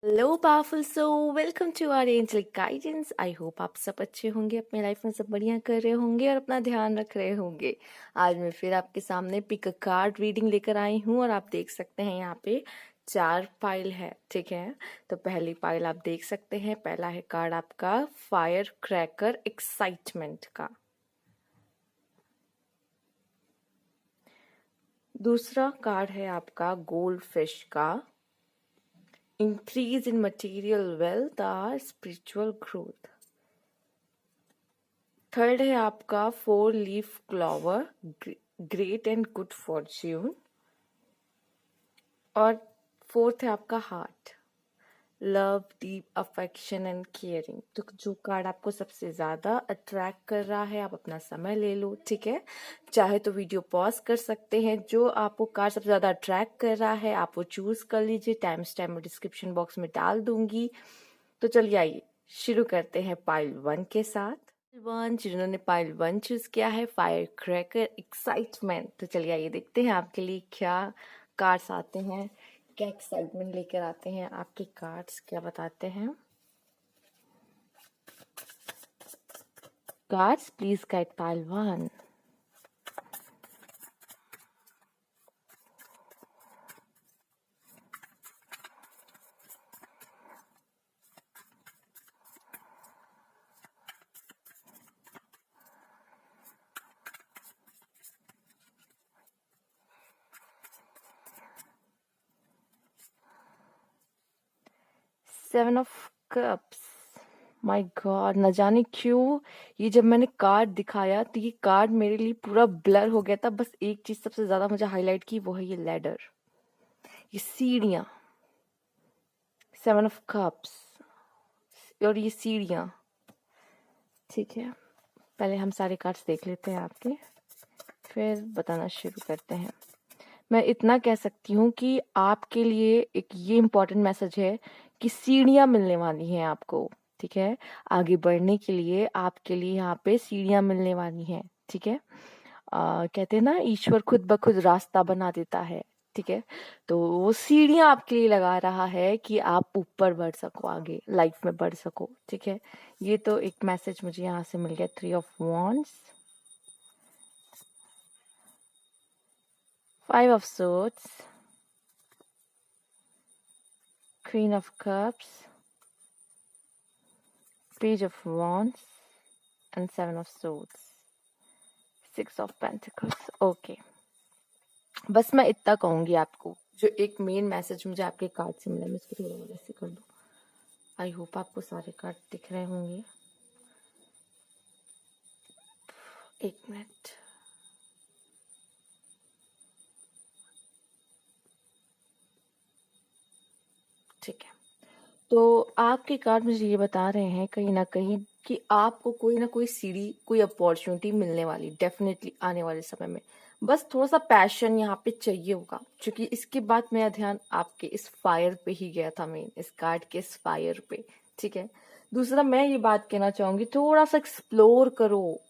Hello powerful so welcome to our angelic guidance. I hope आप सब अच्छे होंगे, अपने लाइफ में सब बढ़िया कर रहे होंगे और अपना ध्यान रख रहे होंगे। आज मैं फिर आपके सामने पिक अ कार्ड रीडिंग लेकर आई हूँ और आप देख सकते हैं यहाँ पे 4 पाइल है। ठीक है, तो पहली पाइल आप देख सकते हैं, पहला है कार्ड आपका फायर क्रैकर एक्साइटमेंट का। दूसरा कार्ड है आपका गोल्ड फिश का increase in material wealth or spiritual growth। Third है आपका 4 leaf clover great and good Fortune. और फोर्थ है आपका heart love deep affection and caring. तो जो कार्ड आपको सबसे ज्यादा अट्रैक्ट कर रहा है आप अपना समय ले लो। ठीक है, चाहे तो वीडियो पॉज कर सकते हैं। जो आपको कार्ड सबसे ज्यादा अट्रैक्ट कर रहा है आप वो चूज कर लीजिए, टाइम स्टैम्प में डिस्क्रिप्शन बॉक्स में डाल दूंगी। तो चलिए आइए शुरू करते हैं पाइल 1 के साथ। वन जिन्होंने पाइल 1 चूज किया है फायर क्रैकर एक्साइटमेंट। तो चलिए आइए देखते हैं आपके लिए क्या कार्ड्स आते हैं, क्या एक्साइटमेंट लेकर आते हैं आपके कार्ड्स, क्या बताते हैं। Cards please guide pile 1। 7 of cups. My God, न जाने क्यों ये जब मैंने कार्ड दिखाया तो ये कार्ड मेरे लिए पूरा ब्लर हो गया था। बस एक चीज सबसे ज्यादा मुझे हाईलाइट की, वो है ये लैडर, ये सीढ़ियां। 7 ऑफ कप्स और ये सीढ़ियां। ठीक है, पहले हम सारे कार्ड्स देख लेते हैं आपके, फिर बताना शुरू करते हैं। मैं इतना कह सकती हूँ कि आपके लिए एक ये इम्पोर्टेंट मैसेज है कि सीढ़ियाँ मिलने वाली हैं आपको। ठीक है, आगे बढ़ने के लिए आपके लिए यहाँ पे सीढ़ियाँ मिलने वाली हैं। ठीक है, कहते हैं ना ईश्वर खुद ब खुद रास्ता बना देता है। ठीक है, तो वो सीढ़ियाँ आपके लिए लगा रहा है कि आप ऊपर बढ़ सको, आगे लाइफ में बढ़ सको। ठीक है, ये तो एक मैसेज मुझे यहाँ से मिल गया। 3 of wands, 5 of swords, Queen of Cups, Page of Wands and 7 of Swords, 6 of Pentacles। Okay, बस मैं इतना कहूंगी आपको, जो एक मेन मैसेज मुझे आपके कार्ड से मिला। मैं इसको थोड़ा और ऐसे कर दूं। आई होप आपको सारे कार्ड दिख रहे होंगे। एक मिनट। ठीक है, तो आपके कार्ड मुझे ये बता रहे हैं कहीं ना कहीं कि आपको कोई ना कोई सीढ़ी, कोई अपॉर्चुनिटी मिलने वाली डेफिनेटली आने वाले समय में। बस थोड़ा सा पैशन यहाँ पे चाहिए होगा, क्योंकि इसके बाद मेरा ध्यान आपके इस फायर पे ही गया था, मेन इस कार्ड के इस फायर पे। ठीक है, दूसरा मैं ये बात कहना चाहूंगी, थोड़ा सा एक्सप्लोर करो,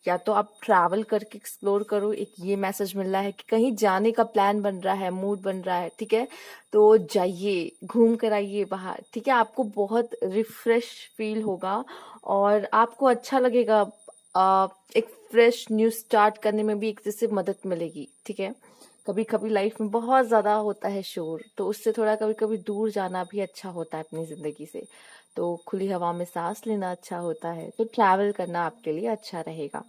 या तो आप ट्रैवल करके एक्सप्लोर करो। एक ये मैसेज मिल रहा है कि कहीं जाने का प्लान बन रहा है, मूड बन रहा है। ठीक है, तो जाइए, घूम कर आइए बाहर। ठीक है, आपको बहुत रिफ्रेश फील होगा और आपको अच्छा लगेगा। एक फ्रेश न्यू स्टार्ट करने में भी एक जैसे मदद मिलेगी। ठीक है, कभी कभी लाइफ में बहुत ज्यादा होता है शोर, तो उससे थोड़ा कभी कभी दूर जाना भी अच्छा होता है अपनी जिंदगी से। तो खुली हवा में सांस लेना अच्छा होता है, तो ट्रैवल करना आपके लिए अच्छा रहेगा।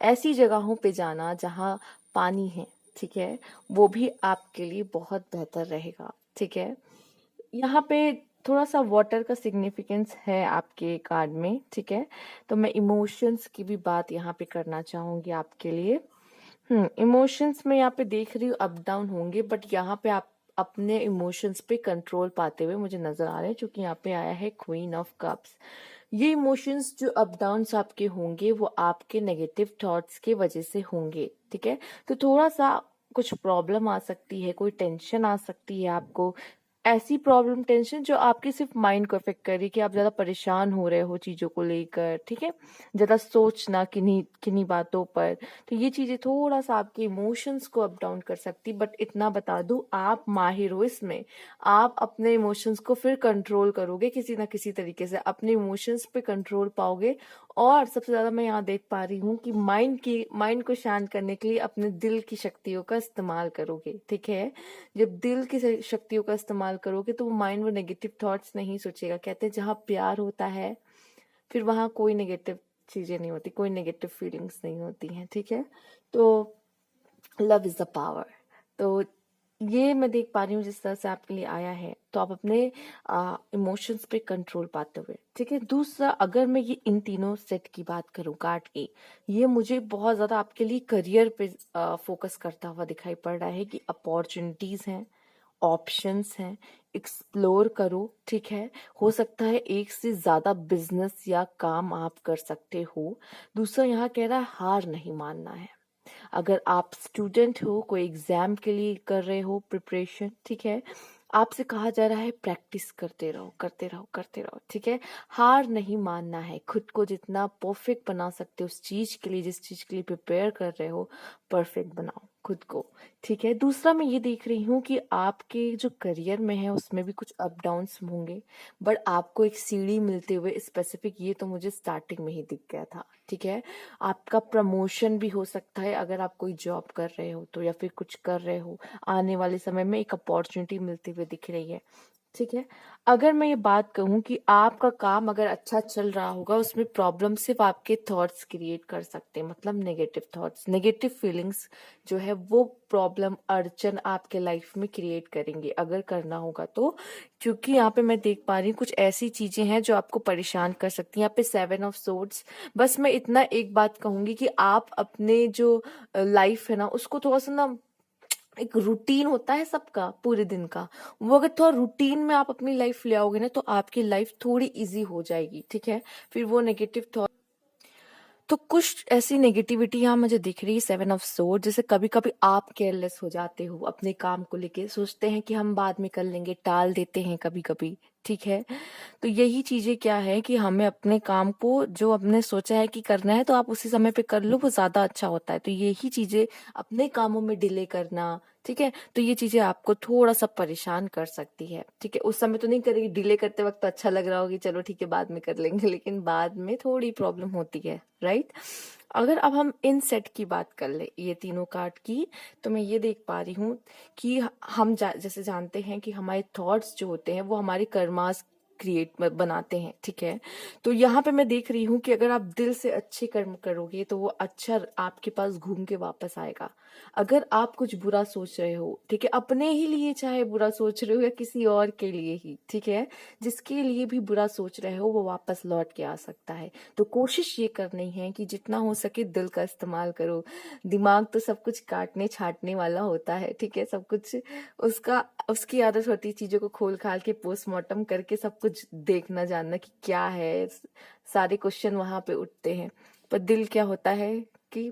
ऐसी जगहों पे जाना जहाँ पानी है, ठीक है, वो भी आपके लिए बहुत बेहतर रहेगा। ठीक है, यहाँ पे थोड़ा सा वाटर का सिग्निफिकेंस है आपके कार्ड में। ठीक है, तो मैं इमोशंस की भी बात यहाँ पे करना चाहूंगी आपके लिए। इमोशंस में यहाँ पे देख रही हूँ अप डाउन होंगे, बट यहाँ पे आप अपने इमोशंस पे कंट्रोल पाते हुए मुझे नजर आ रहे हैं, क्योंकि यहाँ पे आया है क्वीन ऑफ कप्स। ये इमोशंस जो अप डाउन आपके होंगे वो आपके नेगेटिव थॉट्स के वजह से होंगे। ठीक है, तो थोड़ा सा कुछ प्रॉब्लम आ सकती है, कोई टेंशन आ सकती है आपको, ऐसी प्रॉब्लम टेंशन जो आपके सिर्फ माइंड को अफेक्ट कर रही है, कि आप ज़्यादा परेशान हो रहे हो चीज़ों को लेकर, ठीक है, ज़्यादा सोचना किन्हीं किन्हीं बातों पर। तो ये चीज़ें थोड़ा सा आपके इमोशंस को अप डाउन कर सकती, बट इतना बता दूं, आप माहिर हो इसमें। आप अपने इमोशंस को फिर कंट्रोल करोगे, किसी ना किसी तरीके से अपने इमोशंस पे कंट्रोल पाओगे। और सबसे ज्यादा मैं यहाँ देख पा रही हूँ कि माइंड को शांत करने के लिए अपने दिल की शक्तियों का इस्तेमाल करोगे, ठीक है। जब दिल की शक्तियों का इस्तेमाल करोगे तो वो माइंड वो नेगेटिव थॉट्स नहीं सोचेगा। कहते हैं जहाँ प्यार होता है फिर वहाँ कोई नेगेटिव चीजें नहीं होती, कोई नेगेटिव फीलिंग्स नहीं होती हैं, ठीक है। तो लव इज द पावर। तो ये मैं देख पा रही हूँ जिस तरह से आपके लिए आया है, तो आप अपने इमोशंस पे कंट्रोल पाते हुए, ठीक है। दूसरा, अगर मैं ये इन तीनों सेट की बात करूँ कार्ड की, ये मुझे बहुत ज्यादा आपके लिए करियर पे फोकस करता हुआ दिखाई पड़ रहा है कि अपॉर्चुनिटीज हैं, ऑप्शंस हैं, एक्सप्लोर करो, ठीक है। हो सकता है एक से ज्यादा बिजनेस या काम आप कर सकते हो। दूसरा यहाँ कह रहा है हार नहीं मानना है। अगर आप स्टूडेंट हो, कोई एग्जाम के लिए कर रहे हो प्रिपरेशन, ठीक है, आपसे कहा जा रहा है प्रैक्टिस करते रहो, करते रहो, करते रहो, ठीक है। हार नहीं मानना है, खुद को जितना परफेक्ट बना सकते हो उस चीज के लिए, जिस चीज के लिए प्रिपेयर कर रहे हो, परफेक्ट बनाओ खुद को, ठीक है। दूसरा, मैं ये देख रही हूँ कि आपके जो करियर में है उसमें भी कुछ अप डाउन्स होंगे, बट आपको एक सीढ़ी मिलते हुए स्पेसिफिक, ये तो मुझे स्टार्टिंग में ही दिख गया था, ठीक है। आपका प्रमोशन भी हो सकता है अगर आप कोई जॉब कर रहे हो तो, या फिर कुछ कर रहे हो, आने वाले समय में एक अपॉर्चुनिटी मिलती हुई दिख रही है, ठीक है। अगर मैं ये बात कहूँ कि आपका काम अगर अच्छा चल रहा होगा, उसमें प्रॉब्लम सिर्फ आपके थॉट्स क्रिएट कर सकते हैं, मतलब नेगेटिव थॉट्स, नेगेटिव फीलिंग्स जो है वो प्रॉब्लम अड़चन आपके लाइफ में क्रिएट करेंगे अगर करना होगा तो। क्योंकि यहाँ पे मैं देख पा रही हूँ कुछ ऐसी चीजें हैं जो आपको परेशान कर सकती हैं। यहाँ पे 7 ऑफ सोर्ड्स। बस मैं इतना एक बात कहूंगी कि आप अपने जो लाइफ है ना उसको थोड़ा सा ना, एक रूटीन होता है सबका पूरे दिन का, वो अगर थोड़ा रूटीन में आप अपनी लाइफ ले आओगे ना तो आपकी लाइफ थोड़ी इजी हो जाएगी, ठीक है। फिर वो नेगेटिव थॉट, तो कुछ ऐसी नेगेटिविटी यहाँ मुझे दिख रही है 7 ऑफ सोर्ड। जैसे कभी कभी आप केयरलेस हो जाते हो अपने काम को लेके, सोचते हैं कि हम बाद में कर लेंगे, टाल देते हैं कभी कभी, ठीक है। तो यही चीजें क्या है कि हमें अपने काम को जो हमने सोचा है कि करना है तो आप उसी समय पे कर लो, वो ज्यादा अच्छा होता है। तो यही चीजें अपने कामों में डिले करना, ठीक है, तो ये चीजें आपको थोड़ा सा परेशान कर सकती है, ठीक है। उस समय तो नहीं करेगी, डिले करते वक्त तो अच्छा लग रहा होगी, चलो ठीक है बाद में कर लेंगे, लेकिन बाद में थोड़ी प्रॉब्लम होती है, राइट। अगर अब हम इन सेट की बात कर ले, ये तीनों कार्ड की, तो मैं ये देख पा रही हूँ कि हम जैसे जानते हैं कि हमारे थॉट्स जो होते हैं वो हमारे कर्मास क्रिएट बनाते हैं, ठीक है। तो यहाँ पे मैं देख रही हूँ कि अगर आप दिल से अच्छे कर्म करोगे तो वो अच्छा आपके पास घूम के वापस आएगा। अगर आप कुछ बुरा सोच रहे हो, ठीक है, अपने ही लिए चाहे बुरा सोच रहे हो या किसी और के लिए ही, ठीक है, जिसके लिए भी बुरा सोच रहे हो वो वापस लौट के आ सकता है। तो कोशिश ये करनी है कि जितना हो सके दिल का इस्तेमाल करो। दिमाग तो सब कुछ काटने छाटने वाला होता है, ठीक है, सब कुछ उसका उसकी आदत होती है चीजों को खोल खाल के पोस्टमार्टम करके सब कुछ देखना जानना कि क्या है, सारे क्वेश्चन वहां पे उठते हैं। पर दिल क्या होता है कि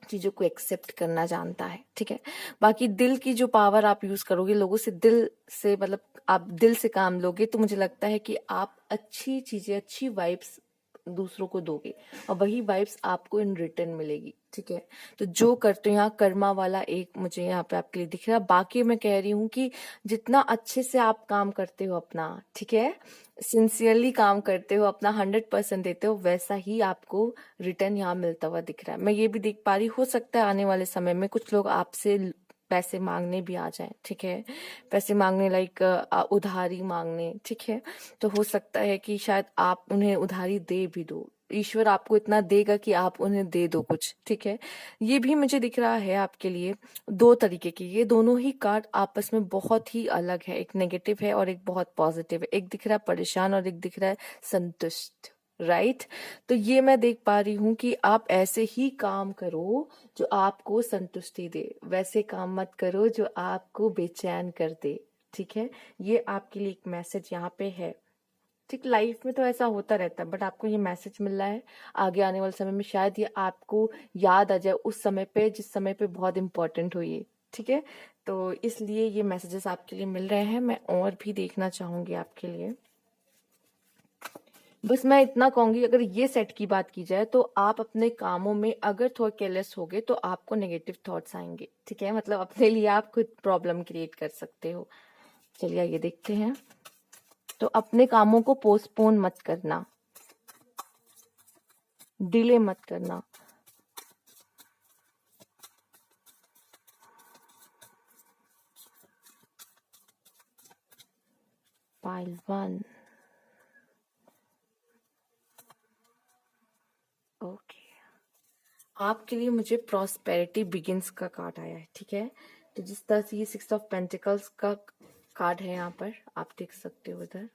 चीजों को एक्सेप्ट करना जानता है, ठीक है। बाकी दिल की जो पावर आप यूज करोगे, लोगों से दिल से, मतलब आप दिल से काम लोगे, तो मुझे लगता है कि आप अच्छी चीजें, अच्छी वाइब्स दूसरों को दोगे और वही वाइब्स आपको इन रिटर्न मिलेगी, ठीक है। तो जो करते हो, यहाँ कर्मा वाला एक मुझे यहाँ पे आपके लिए दिख रहा है। बाकी मैं कह रही हूँ कि जितना अच्छे से आप काम करते हो अपना, ठीक है, सिंसियरली काम करते हो, अपना 100% देते हो, वैसा ही आपको रिटर्न यहाँ मिलता हुआ दिख रहा है। मैं ये भी देख पा रही, हो सकता है आने वाले समय में कुछ लोग आपसे पैसे मांगने भी आ जाएं, ठीक है, पैसे मांगने लाइक उधारी मांगने, ठीक है। तो हो सकता है कि शायद आप उन्हें उधारी दे भी दो, ईश्वर आपको इतना देगा कि आप उन्हें दे दो कुछ, ठीक है। ये भी मुझे दिख रहा है आपके लिए। दो तरीके की, ये दोनों ही कार्ड आपस में बहुत ही अलग है, एक नेगेटिव है और एक बहुत पॉजिटिव है। एक दिख रहा है परेशान और एक दिख रहा है संतुष्ट, राइट। तो ये मैं देख पा रही हूँ कि आप ऐसे ही काम करो जो आपको संतुष्टि दे, वैसे काम मत करो जो आपको बेचैन कर दे, ठीक है। ये आपके लिए एक मैसेज यहाँ पे है, ठीक। लाइफ में तो ऐसा होता रहता है, बट आपको ये मैसेज मिल रहा है, आगे आने वाले समय में शायद ये आपको याद आ जाए उस समय पे जिस समय पे बहुत इंपॉर्टेंट हो ये, ठीक है। तो इसलिए ये मैसेजेस आपके लिए मिल रहे हैं। मैं और भी देखना चाहूंगी आपके लिए। बस मैं इतना कहूंगी, अगर ये सेट की बात की जाए तो आप अपने कामों में अगर थोड़ा केयरलेस होगे तो आपको नेगेटिव थॉट्स आएंगे। ठीक है, मतलब अपने लिए आप खुद प्रॉब्लम क्रिएट कर सकते हो। चलिए ये देखते हैं। तो अपने कामों को पोस्टपोन मत करना, डिले मत करना। पाइल 1। ओके, आपके लिए मुझे प्रॉस्पेरिटी बिगिंस का कार्ड आया है। ठीक है, तो जिस तरह से ये 6 ऑफ पेंटिकल्स का कार्ड है यहाँ पर आप देख सकते हो इधर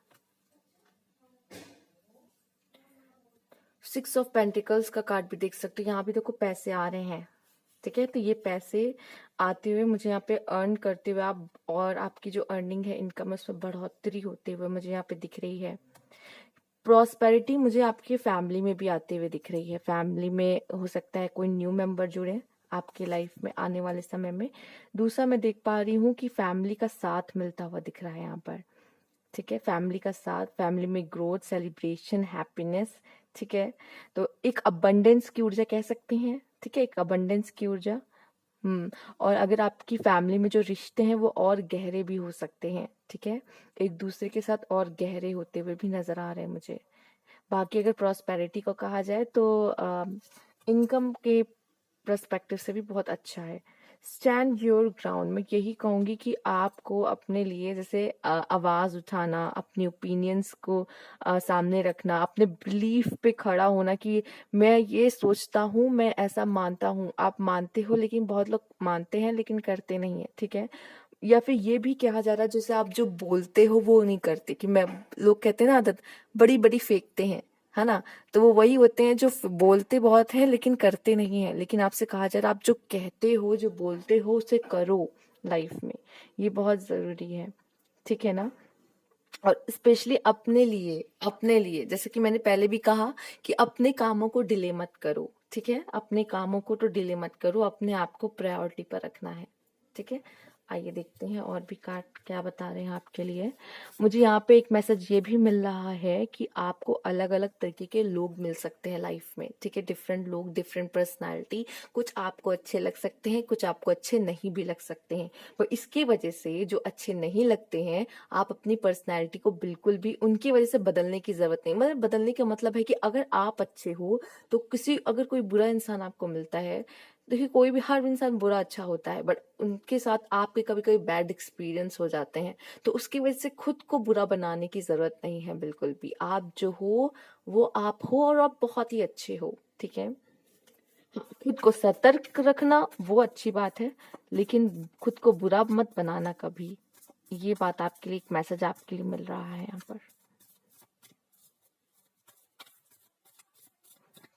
6 ऑफ पेंटिकल्स का कार्ड भी देख सकते हो। यहाँ भी देखो पैसे आ रहे हैं। ठीक है, तो ये पैसे आते हुए मुझे यहाँ पे अर्न करते हुए आप, और आपकी जो अर्निंग है, इनकम, उसमें बढ़ोतरी होते हुए मुझे यहाँ पे दिख रही है। प्रॉस्पेरिटी मुझे आपकी फैमिली में भी आते हुए दिख रही है। फैमिली में हो सकता है कोई न्यू मेंबर जुड़े आपके लाइफ में आने वाले समय में। दूसरा मैं देख पा रही हूँ कि फैमिली का साथ मिलता हुआ दिख रहा है यहाँ पर। ठीक है, फैमिली का साथ, फैमिली में ग्रोथ, सेलिब्रेशन, हैप्पीनेस। ठीक है, तो एक अबंडेंस की ऊर्जा कह सकते हैं। ठीक है, एक अबंडेंस की ऊर्जा। और अगर आपकी फैमिली में जो रिश्ते हैं वो और गहरे भी हो सकते हैं। ठीक है, एक दूसरे के साथ और गहरे होते हुए भी नजर आ रहे हैं मुझे। बाकी अगर प्रॉस्पेरिटी को कहा जाए तो इनकम के पर्सपेक्टिव से भी बहुत अच्छा है। स्टैंड योर ग्राउंड, मैं यही कहूंगी कि आपको अपने लिए जैसे आवाज उठाना, अपनी ओपिनियंस को सामने रखना, अपने बिलीफ पे खड़ा होना कि मैं ये सोचता हूँ, मैं ऐसा मानता हूँ। आप मानते हो, लेकिन बहुत लोग मानते हैं लेकिन करते नहीं है। ठीक है, या फिर ये भी कहा जा रहा है जैसे आप जो बोलते हो वो नहीं करते, कि मैं, लोग कहते हैं ना आदत, बड़ी बड़ी फेंकते हैं, है ना। तो वो वही होते हैं जो बोलते बहुत है लेकिन करते नहीं है। लेकिन आपसे कहा जा रहा है आप जो कहते हो, जो बोलते हो, उसे करो लाइफ में। ये बहुत जरूरी है। ठीक है ना। और स्पेशली अपने लिए जैसे कि मैंने पहले भी कहा कि अपने कामों को डिले मत करो। ठीक है, अपने कामों को तो डिले मत करो, अपने आप को प्रायोरिटी पर रखना है। ठीक है, आइए देखते हैं और भी कार्ड क्या बता रहे हैं आपके लिए। मुझे यहाँ पे एक मैसेज ये भी मिल रहा है कि आपको अलग अलग तरीके के लोग मिल सकते हैं लाइफ में। ठीक है, डिफरेंट लोग, डिफरेंट पर्सनालिटी। कुछ आपको अच्छे लग सकते हैं, कुछ आपको अच्छे नहीं भी लग सकते हैं। पर इसकी वजह से जो अच्छे नहीं लगते हैं, आप अपनी पर्सनैलिटी को बिल्कुल भी उनकी वजह से बदलने की जरूरत नहीं। मतलब बदलने का मतलब है कि अगर आप अच्छे हो तो अगर कोई बुरा इंसान आपको मिलता है, देखिए कोई भी, हर इंसान बुरा अच्छा होता है, बट उनके साथ आपके कभी कभी बैड एक्सपीरियंस हो जाते हैं, तो उसकी वजह से खुद को बुरा बनाने की जरूरत नहीं है बिल्कुल भी। आप जो हो वो आप हो, और आप बहुत ही अच्छे हो। ठीक है, हाँ, खुद को सतर्क रखना वो अच्छी बात है, लेकिन खुद को बुरा मत बनाना कभी। ये बात आपके लिए, एक मैसेज आपके लिए मिल रहा है यहाँ पर,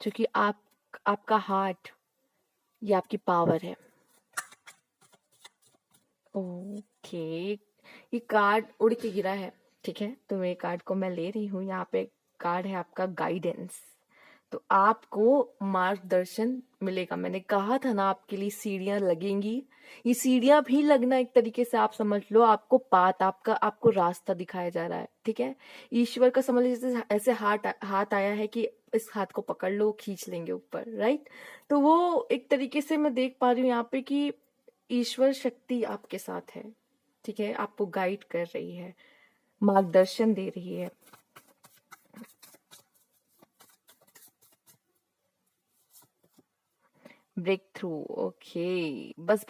क्योंकि आपका हार्ट, ये आपकी पावर है। ओके, ये कार्ड उड़ के गिरा है। ठीक है, तो ये कार्ड को मैं ले रही हूँ। यहाँ पे कार्ड है आपका गाइडेंस। तो आपको मार्गदर्शन मिलेगा। मैंने कहा था ना आपके लिए सीढ़ियां लगेंगी। ये सीढ़ियां भी लगना एक तरीके से आप समझ लो, आपको पाथ, आपको रास्ता दिखाया जा रहा है। ठीक है, ईश्वर का समझ लीजिए जैसे ऐसे हाथ हाथ आया है कि इस हाथ को पकड़ लो, खींच लेंगे ऊपर, राइट। तो वो एक तरीके से मैं देख पा रही हूँ यहाँ पे कि ईश्वर शक्ति आपके साथ है। ठीक है, आपको गाइड कर रही है, मार्गदर्शन दे रही है। Breakthrough, okay. बस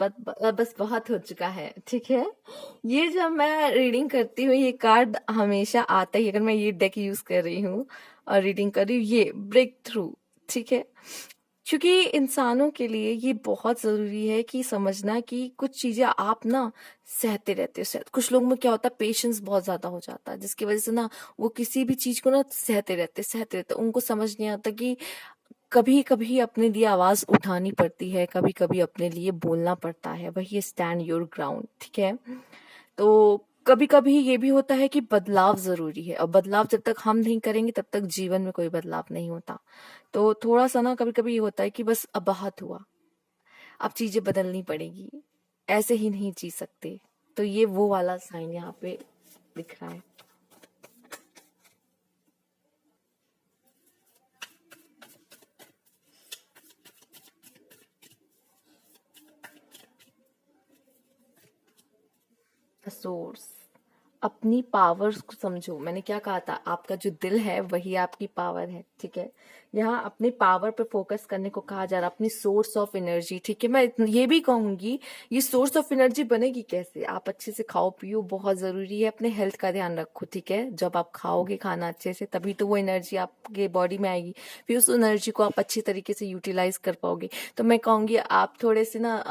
बहुत हो चुका है। ठीक है, ये जब मैं रीडिंग करती हूँ, ये कार्ड हमेशा आता ही, अगर मैं ये डेक यूज कर रही हूँ और रीडिंग कर रही हूँ, ये ब्रेक थ्रू। ठीक है, क्योंकि इंसानों के लिए ये बहुत जरूरी है कि समझना कि कुछ चीजें आप ना सहते रहते हो। कुछ लोगों में क्या होता है, पेशेंस बहुत ज्यादा हो जाता है, जिसकी वजह से ना वो किसी भी चीज को ना सहते रहते उनको समझ नहीं आता कि कभी कभी अपने लिए आवाज उठानी पड़ती है, कभी कभी अपने लिए बोलना पड़ता है। वही स्टैंड योर ग्राउंड। ठीक है, तो कभी कभी ये भी होता है कि बदलाव जरूरी है, और बदलाव जब तक हम नहीं करेंगे तब तक जीवन में कोई बदलाव नहीं होता। तो थोड़ा सा ना कभी कभी ये होता है कि बस अब बहुत हुआ, अब चीजें बदलनी पड़ेगी। ऐसे ही नहीं जी सकते। तो ये वो वाला साइन यहाँ पे दिख रहा है। सोर्स, अपनी पावर्स को समझो। मैंने क्या कहा था, आपका जो दिल है वही आपकी पावर है, ठीक है। यहाँ अपने पावर पे फोकस करने को कहा जा रहा है, अपनी सोर्स ऑफ एनर्जी, ठीक है। मैं ये भी कहूंगी, ये सोर्स ऑफ एनर्जी बनेगी कैसे? आप अच्छे से खाओ पियो, बहुत जरूरी है। अपने हेल्थ का ध्यान रखो, ठीक है। जब आप खाओगे खाना अच्छे से, तभी तो वो एनर्जी आपके बॉडी में आएगी, फिर उस एनर्जी को आप अच्छी तरीके से यूटिलाइज कर पाओगे। तो मैं कहूंगी आप थोड़े से ना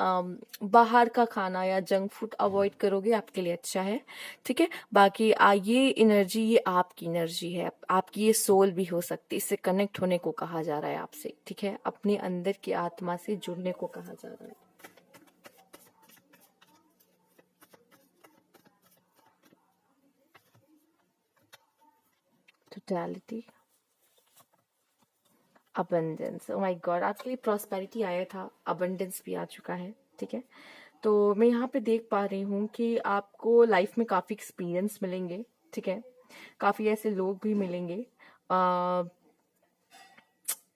बाहर का खाना या जंक फूड अवॉइड करोगे, आपके लिए अच्छा है, ठीक है। बाकी ये एनर्जी, ये आपकी एनर्जी है, आपकी ये सोल भी हो सकती है। इससे कनेक्ट होने को कहा जा रहा है आपसे, ठीक है। अपने अंदर की आत्मा से जुड़ने को कहा जा रहा है। Totality, abundance, oh my God, आपके लिए प्रॉस्पेरिटी आया था, अबंडेंस भी आ चुका है, ठीक है। तो मैं यहाँ पे देख पा रही हूँ कि आपको लाइफ में काफी एक्सपीरियंस मिलेंगे, ठीक है। काफी ऐसे लोग भी मिलेंगे, आ,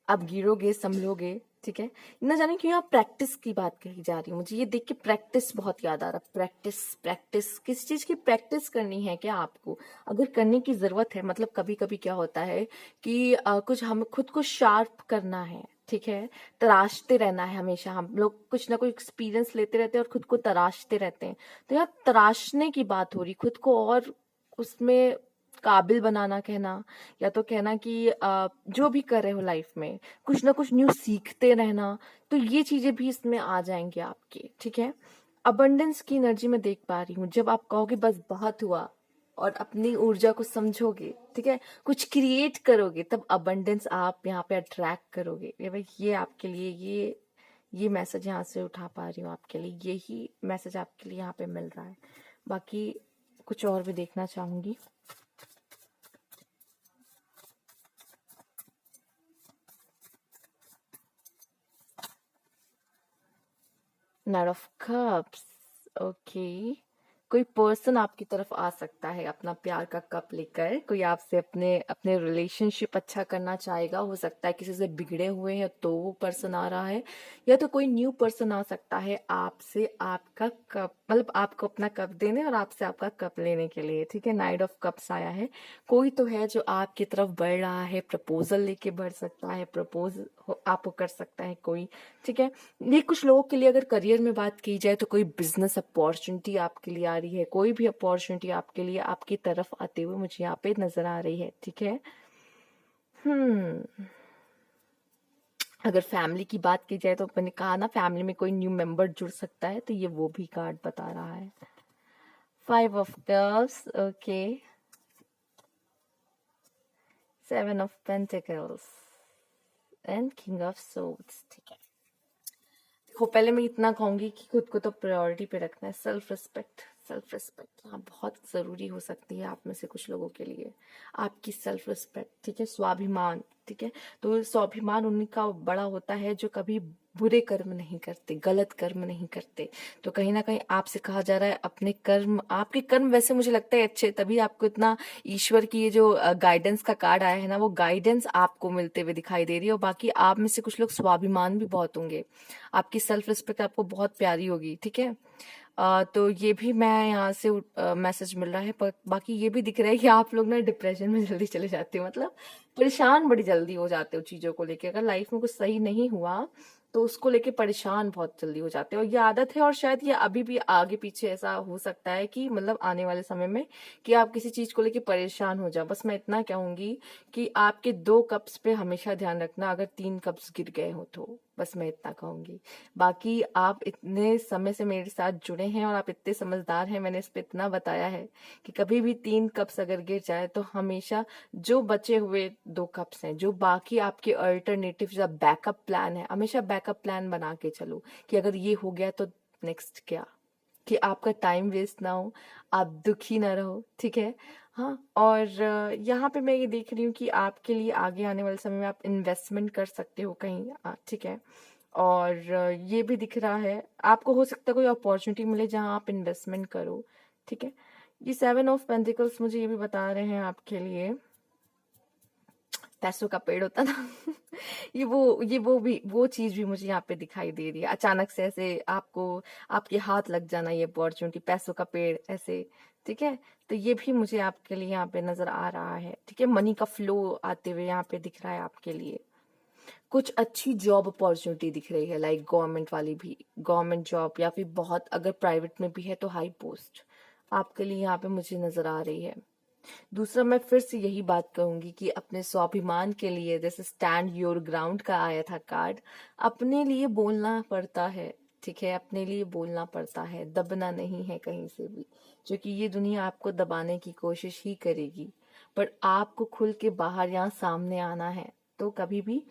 आप गिरोगे संभलोगे, ठीक है। न जाने क्यों आप प्रैक्टिस की बात कही जा रही है, मुझे ये देख के प्रैक्टिस बहुत याद आ रहा। प्रैक्टिस, प्रैक्टिस किस चीज की प्रैक्टिस करनी है क्या आपको? अगर करने की जरूरत है, मतलब कभी कभी क्या होता है कि कुछ हम खुद को शार्प करना है, ठीक है। तराशते रहना है हमेशा, हम लोग कुछ ना कुछ एक्सपीरियंस लेते रहते हैं और खुद को तराशते रहते हैं। तो यहाँ तराशने की बात हो रही, खुद को और उसमें काबिल बनाना कहना, या तो कहना कि जो भी कर रहे हो लाइफ में कुछ ना कुछ न्यू सीखते रहना, तो ये चीजें भी इसमें आ जाएंगे आपके, ठीक है। अबंडेंस की एनर्जी में देख पा रही हूँ, जब आप कहोगे बस बहुत हुआ और अपनी ऊर्जा को समझोगे, ठीक है, कुछ क्रिएट करोगे, तब अबंडेंस आप यहाँ पे अट्रैक्ट करोगे। ये भाई, ये आपके लिए, ये मैसेज यहाँ से उठा पा रही हूँ आपके लिए, यही मैसेज आपके लिए यहाँ पे मिल रहा है। बाकी कुछ और भी देखना चाहूंगी। Night of cups, okay. कोई पर्सन आपकी तरफ आ सकता है अपना प्यार का कप लेकर, कोई आपसे अपने अपने रिलेशनशिप अच्छा करना चाहेगा, हो सकता है किसी से बिगड़े हुए हैं तो वो पर्सन आ रहा है, या तो कोई न्यू पर्सन आ सकता है आपसे आपका कप, मतलब आपको अपना कप देने और आपसे आपका कप लेने के लिए, ठीक है। नाइट ऑफ कप्स आया है, कोई तो है जो आपकी तरफ बढ़ रहा है, प्रपोजल लेके बढ़ सकता है, प्रपोज आपको कर सकता है कोई, ठीक है। ये कुछ लोगों के लिए अगर करियर में बात की जाए तो कोई बिजनेस अपॉर्चुनिटी आपके लिए आ रही है, कोई भी अपॉर्चुनिटी आपके लिए आपकी तरफ आते हुए मुझे यहाँ पे नजर आ रही है, ठीक है। हम्म अगर फैमिली की बात की जाए तो मैंने कहा ना, फैमिली में कोई न्यू मेंबर जुड़ सकता है, तो ये वो भी कार्ड बता रहा है। 5 of cups, okay. 7 of pentacles and king of swords, ठीक है। देखो, पहले मैं इतना कहूंगी कि खुद को तो प्रायोरिटी पे रखना है। सेल्फ रिस्पेक्ट, सेल्फ रिस्पेक्ट हाँ बहुत जरूरी हो सकती है आप में से कुछ लोगों के लिए। आपकी सेल्फ रिस्पेक्ट, ठीक है, स्वाभिमान, ठीक है। तो स्वाभिमान उनका बड़ा होता है जो कभी बुरे कर्म नहीं करते, गलत कर्म नहीं करते। तो कहीं ना कहीं आपसे कहा जा रहा है अपने कर्म, आपके कर्म वैसे मुझे लगता है अच्छे, तभी आपको इतना ईश्वर की ये जो गाइडेंस का कार्ड आया है ना, वो गाइडेंस आपको मिलते हुए दिखाई दे रही है। और बाकी आप में से कुछ लोग स्वाभिमान भी बहुत होंगे, आपकी सेल्फ रिस्पेक्ट आपको बहुत प्यारी होगी, ठीक है। तो ये भी मैं यहाँ से मैसेज मिल रहा है, पर बाकी ये भी दिख रहा है कि आप लोग ना डिप्रेशन में जल्दी चले जाते हो, मतलब परेशान बड़ी जल्दी हो जाते हो चीजों को लेके। अगर लाइफ में कुछ सही नहीं हुआ तो उसको लेके परेशान बहुत जल्दी हो जाते हो, ये आदत है। और शायद ये अभी भी आगे पीछे ऐसा हो सकता है कि मतलब आने वाले समय में कि आप किसी चीज को लेके परेशान हो जाओ। बस मैं इतना कहूंगी कि आपके 2 कप्स पे हमेशा ध्यान रखना, अगर 3 कप्स गिर गए हो तो, बस मैं इतना कहूंगी। बाकी आप इतने समय से मेरे साथ जुड़े हैं और आप इतने समझदार हैं, मैंने इस पे इतना बताया है कि कभी भी 3 कप्स अगर गिर जाए तो हमेशा जो बचे हुए 2 कप्स हैं, जो बाकी आपके अल्टरनेटिव या बैकअप प्लान है, हमेशा बैकअप प्लान बना के चलो कि अगर ये हो गया तो नेक्स्ट क्या, कि आपका टाइम वेस्ट ना हो, आप दुखी ना रहो, ठीक है। हाँ, और यहाँ पे मैं ये देख रही हूँ कि आपके लिए आगे आने वाले समय में आप इन्वेस्टमेंट कर सकते हो कहीं, ठीक है। और ये भी दिख रहा है आपको हो सकता है कोई अपॉर्चुनिटी मिले जहां आप इन्वेस्टमेंट करो, ठीक है। ये 7 ऑफ पेंटिकल्स मुझे ये भी बता रहे हैं आपके लिए पैसों का पेड़ होता ना ये वो चीज भी मुझे यहाँ पे दिखाई दे रही है। अचानक से ऐसे आपको आपके हाथ लग जाना ये अपॉर्चुनिटी, पैसों का पेड़ ऐसे, ठीक है। तो ये भी मुझे आपके लिए यहाँ पे नजर आ रहा है, ठीक है। मनी का फ्लो आते हुए यहाँ पे दिख रहा है आपके लिए। कुछ अच्छी जॉब अपॉर्चुनिटी दिख रही है, लाइक गवर्नमेंट वाली भी, गवर्नमेंट जॉब, या फिर बहुत अगर प्राइवेट में भी है तो हाई पोस्ट आपके लिए यहाँ पे मुझे नजर आ रही है। दूसरा मैं फिर से यही बात कहूंगी कि अपने स्वाभिमान के लिए, जैसे स्टैंड योर ग्राउंड का आया था कार्ड, अपने लिए बोलना पड़ता है, ठीक है। अपने लिए बोलना पड़ता है, दबना नहीं है कहीं से भी, क्योंकि ये दुनिया आपको दबाने की कोशिश ही करेगी, पर आपको खुल के बाहर यहाँ सामने आना है। तो कभी भी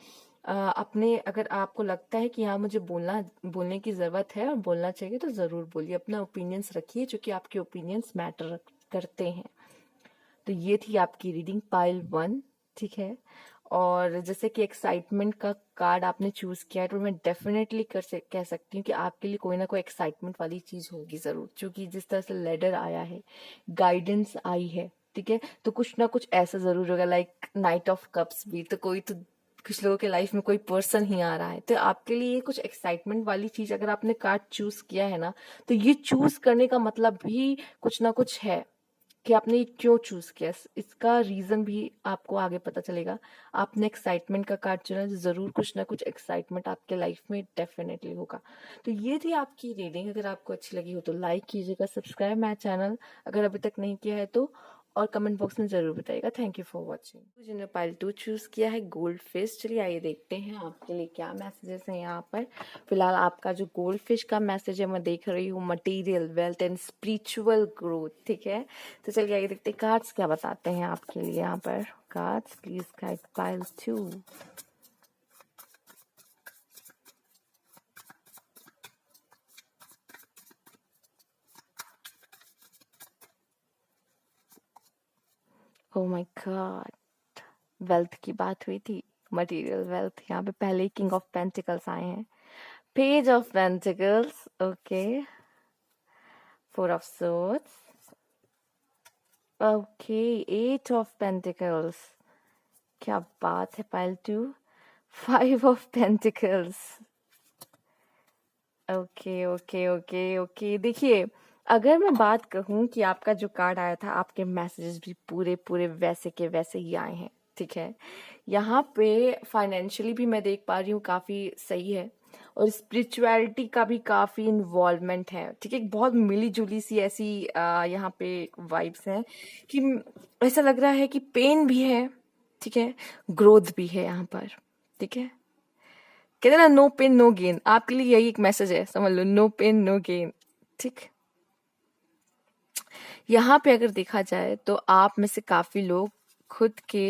अपने, अगर आपको लगता है कि हाँ मुझे बोलने की जरूरत है और बोलना चाहिए तो जरूर बोलिए, अपना ओपिनियंस रखिए, क्योंकि आपके ओपिनियंस मैटर करते हैं। तो ये थी आपकी रीडिंग पाइल 1, ठीक है। और जैसे कि एक्साइटमेंट का कार्ड आपने चूज किया है, तो मैं डेफिनेटली कह सकती हूँ कि आपके लिए कोई ना कोई एक्साइटमेंट वाली चीज होगी जरूर, क्योंकि जिस तरह से लेडर आया है, गाइडेंस आई है, ठीक है। तो कुछ ना कुछ ऐसा जरूर होगा, लाइक नाइट ऑफ कप्स भी, तो कोई तो कुछ लोगों के लाइफ में कोई पर्सन ही आ रहा है, तो आपके लिए कुछ एक्साइटमेंट वाली चीज अगर आपने कार्ड चूज किया है ना, तो ये चूज करने का मतलब भी कुछ ना कुछ है कि आपने ये क्यों चूज किया, इसका रीजन भी आपको आगे पता चलेगा। आपने एक्साइटमेंट का कार्ड चुना, जरूर कुछ ना कुछ एक्साइटमेंट आपके लाइफ में डेफिनेटली होगा। तो ये थी आपकी रीडिंग। अगर आपको अच्छी लगी हो तो लाइक कीजिएगा, सब्सक्राइब माय चैनल अगर अभी तक नहीं किया है तो, और कमेंट बॉक्स में जरूर बताइएगा। Thank you for watching. जिन्होंने पाइल 2 चूज किया है गोल्ड फिश, चलिए आइए देखते हैं आपके लिए क्या मैसेजेस हैं यहाँ पर। फिलहाल आपका जो गोल्ड फिश का मैसेज है मैं देख रही हूँ, material wealth and spiritual growth, ठीक है। तो चलिए आइए देखते हैं कार्ड्स क्या बताते हैं आपके लिए यहाँ पर। Cards please guide pile 2। Oh my God, wealth की बात हुई थी, मटेरियल वेल्थ। यहाँ पे पहले ही किंग ऑफ पेंटिकल्स आए हैं, page of pentacles, okay, 4 of swords, okay, 8 of pentacles, क्या बात है pile 2, 5 of pentacles, okay okay okay okay. देखिए, अगर मैं बात कहूँ कि आपका जो कार्ड आया था, आपके मैसेजेस भी पूरे पूरे वैसे के वैसे ही आए हैं, ठीक है। यहाँ पे फाइनेंशियली भी मैं देख पा रही हूँ काफी सही है, और स्पिरिचुअलिटी का भी काफी इन्वॉल्वमेंट है, ठीक है। बहुत मिली जुली सी ऐसी यहाँ पे वाइब्स हैं कि ऐसा लग रहा है कि पेन भी है, ठीक है, ग्रोथ भी है यहाँ पर, ठीक है। कहते ना नो पेन नो गेन, आपके लिए यही एक मैसेज है, समझ लो, नो पेन नो गेन, ठीक। यहाँ पे अगर देखा जाए तो आप में से काफी लोग खुद के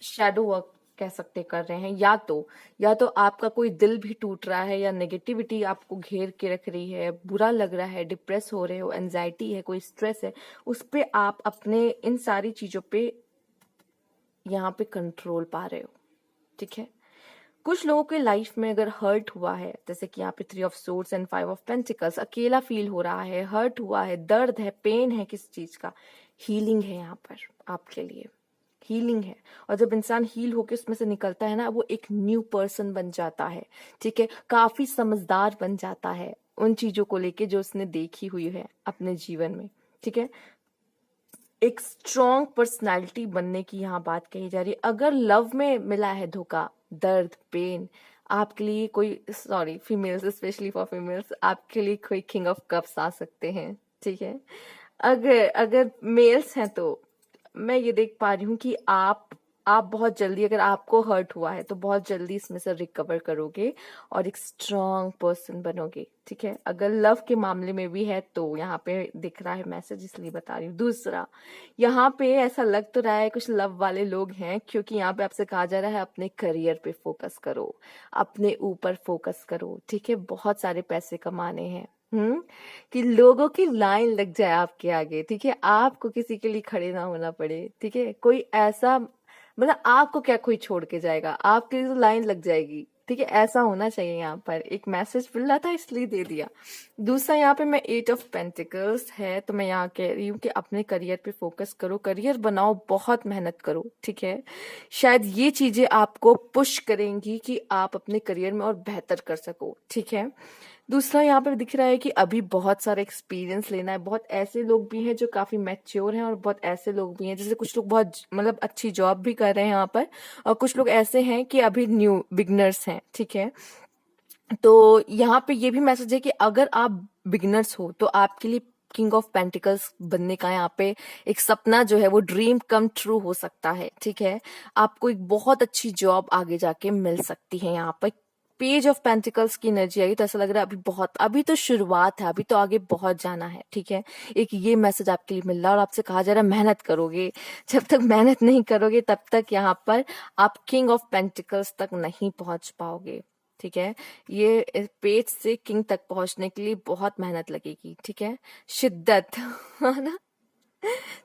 शैडो वर्क कह सकते कर रहे हैं, या तो आपका कोई दिल भी टूट रहा है, या नेगेटिविटी आपको घेर के रख रही है, बुरा लग रहा है, डिप्रेस हो रहे हो, एंजाइटी है, कोई स्ट्रेस है, उस पे आप अपने इन सारी चीजों पे यहाँ पे कंट्रोल पा रहे हो, ठीक है। कुछ लोगों के लाइफ में अगर हर्ट हुआ है, जैसे कि यहाँ पे 3 of swords and 5 of pentacles, अकेला फील हो रहा है, हर्ट हुआ है, दर्द है, पेन है, किस चीज का, हीलिंग है यहाँ पर आपके लिए, हीलिंग है। और जब इंसान हील होके उसमें से निकलता है ना, वो एक न्यू पर्सन बन जाता है, ठीक है, काफी समझदार बन जाता है उन चीजों को लेके जो उसने देखी हुई है अपने जीवन में, ठीक है। एक स्ट्रॉन्ग पर्सनालिटी बनने की यहाँ बात कही जा रही है। अगर लव में मिला है धोखा, दर्द, पेन, आपके लिए कोई, sorry females, specially for females, आपके लिए कोई किंग ऑफ कप्स आ सकते हैं, ठीक है। अगर अगर मेल्स हैं तो मैं ये देख पा रही हूँ कि आप बहुत जल्दी, अगर आपको हर्ट हुआ है तो बहुत जल्दी इसमें से रिकवर करोगे और एक स्ट्रॉन्ग पर्सन बनोगे, ठीक है। अगर लव के मामले में भी है तो यहाँ पे दिख रहा है मैसेज, इसलिए बता रही हूँ। दूसरा, यहाँ पे ऐसा लग तो रहा है कुछ लव वाले लोग हैं, क्योंकि यहाँ पे आपसे कहा जा रहा है अपने करियर पे फोकस करो, अपने ऊपर फोकस करो, ठीक है। बहुत सारे पैसे कमाने हैं, कि लोगों की लाइन लग जाए आपके आगे, ठीक है, आपको किसी के लिए खड़े ना होना पड़े, ठीक है। कोई ऐसा, मतलब आपको क्या कोई छोड़ के जाएगा, आपके लिए तो लाइन लग जाएगी, ठीक है, ऐसा होना चाहिए। यहाँ पर एक मैसेज मिल रहा था इसलिए दे दिया। दूसरा यहाँ पे मैं 8 ऑफ पेंटिकल्स है, तो मैं यहाँ कह रही हूँ कि अपने करियर पे फोकस करो, करियर बनाओ, बहुत मेहनत करो, ठीक है। शायद ये चीजें आपको पुश करेंगी कि आप अपने करियर में और बेहतर कर सको, ठीक है। दूसरा यहाँ पे दिख रहा है कि अभी बहुत सारा एक्सपीरियंस लेना है। बहुत ऐसे लोग भी हैं जो काफी मैच्योर हैं, और बहुत ऐसे लोग भी हैं, जैसे कुछ लोग बहुत मतलब अच्छी जॉब भी कर रहे हैं यहाँ पर, और कुछ लोग ऐसे हैं कि अभी न्यू बिगनर्स हैं, ठीक है। तो यहाँ पे ये भी मैसेज है कि अगर आप बिगिनर्स हो तो आपके लिए किंग ऑफ पेंटिकल्स बनने का यहाँ पे एक सपना जो है वो ड्रीम कम ट्रू हो सकता है, ठीक है। आपको एक बहुत अच्छी जॉब आगे जाके मिल सकती है। यहाँ पर पेज ऑफ पेंटिकल्स की एनर्जी आई तो ऐसा लग रहा है अभी तो शुरुआत है, अभी तो आगे बहुत जाना है, ठीक है। एक ये मैसेज आपके लिए मिल रहा है, और आपसे कहा जा रहा है मेहनत करोगे। जब तक मेहनत नहीं करोगे तब तक यहाँ पर आप किंग ऑफ पेंटिकल्स तक नहीं पहुंच पाओगे, ठीक है। ये पेज से किंग तक पहुंचने के लिए बहुत मेहनत लगेगी, ठीक है, शिद्दत है ना।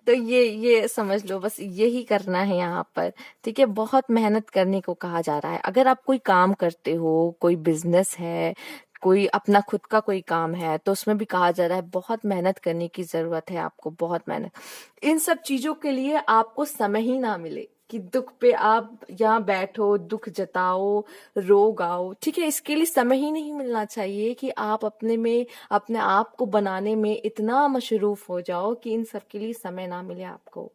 तो ये समझ लो, बस यही करना है यहाँ पर, ठीक है। बहुत मेहनत करने को कहा जा रहा है। अगर आप कोई काम करते हो, कोई बिजनेस है, कोई अपना खुद का कोई काम है, तो उसमें भी कहा जा रहा है बहुत मेहनत करने की जरूरत है आपको, बहुत मेहनत। इन सब चीजों के लिए आपको समय ही ना मिले कि दुख पे आप यहाँ बैठो, दुख जताओ, रो गाओ, ठीक है। इसके लिए समय ही नहीं मिलना चाहिए कि आप अपने आप को बनाने में इतना मशरूफ हो जाओ कि इन सब के लिए समय ना मिले आपको,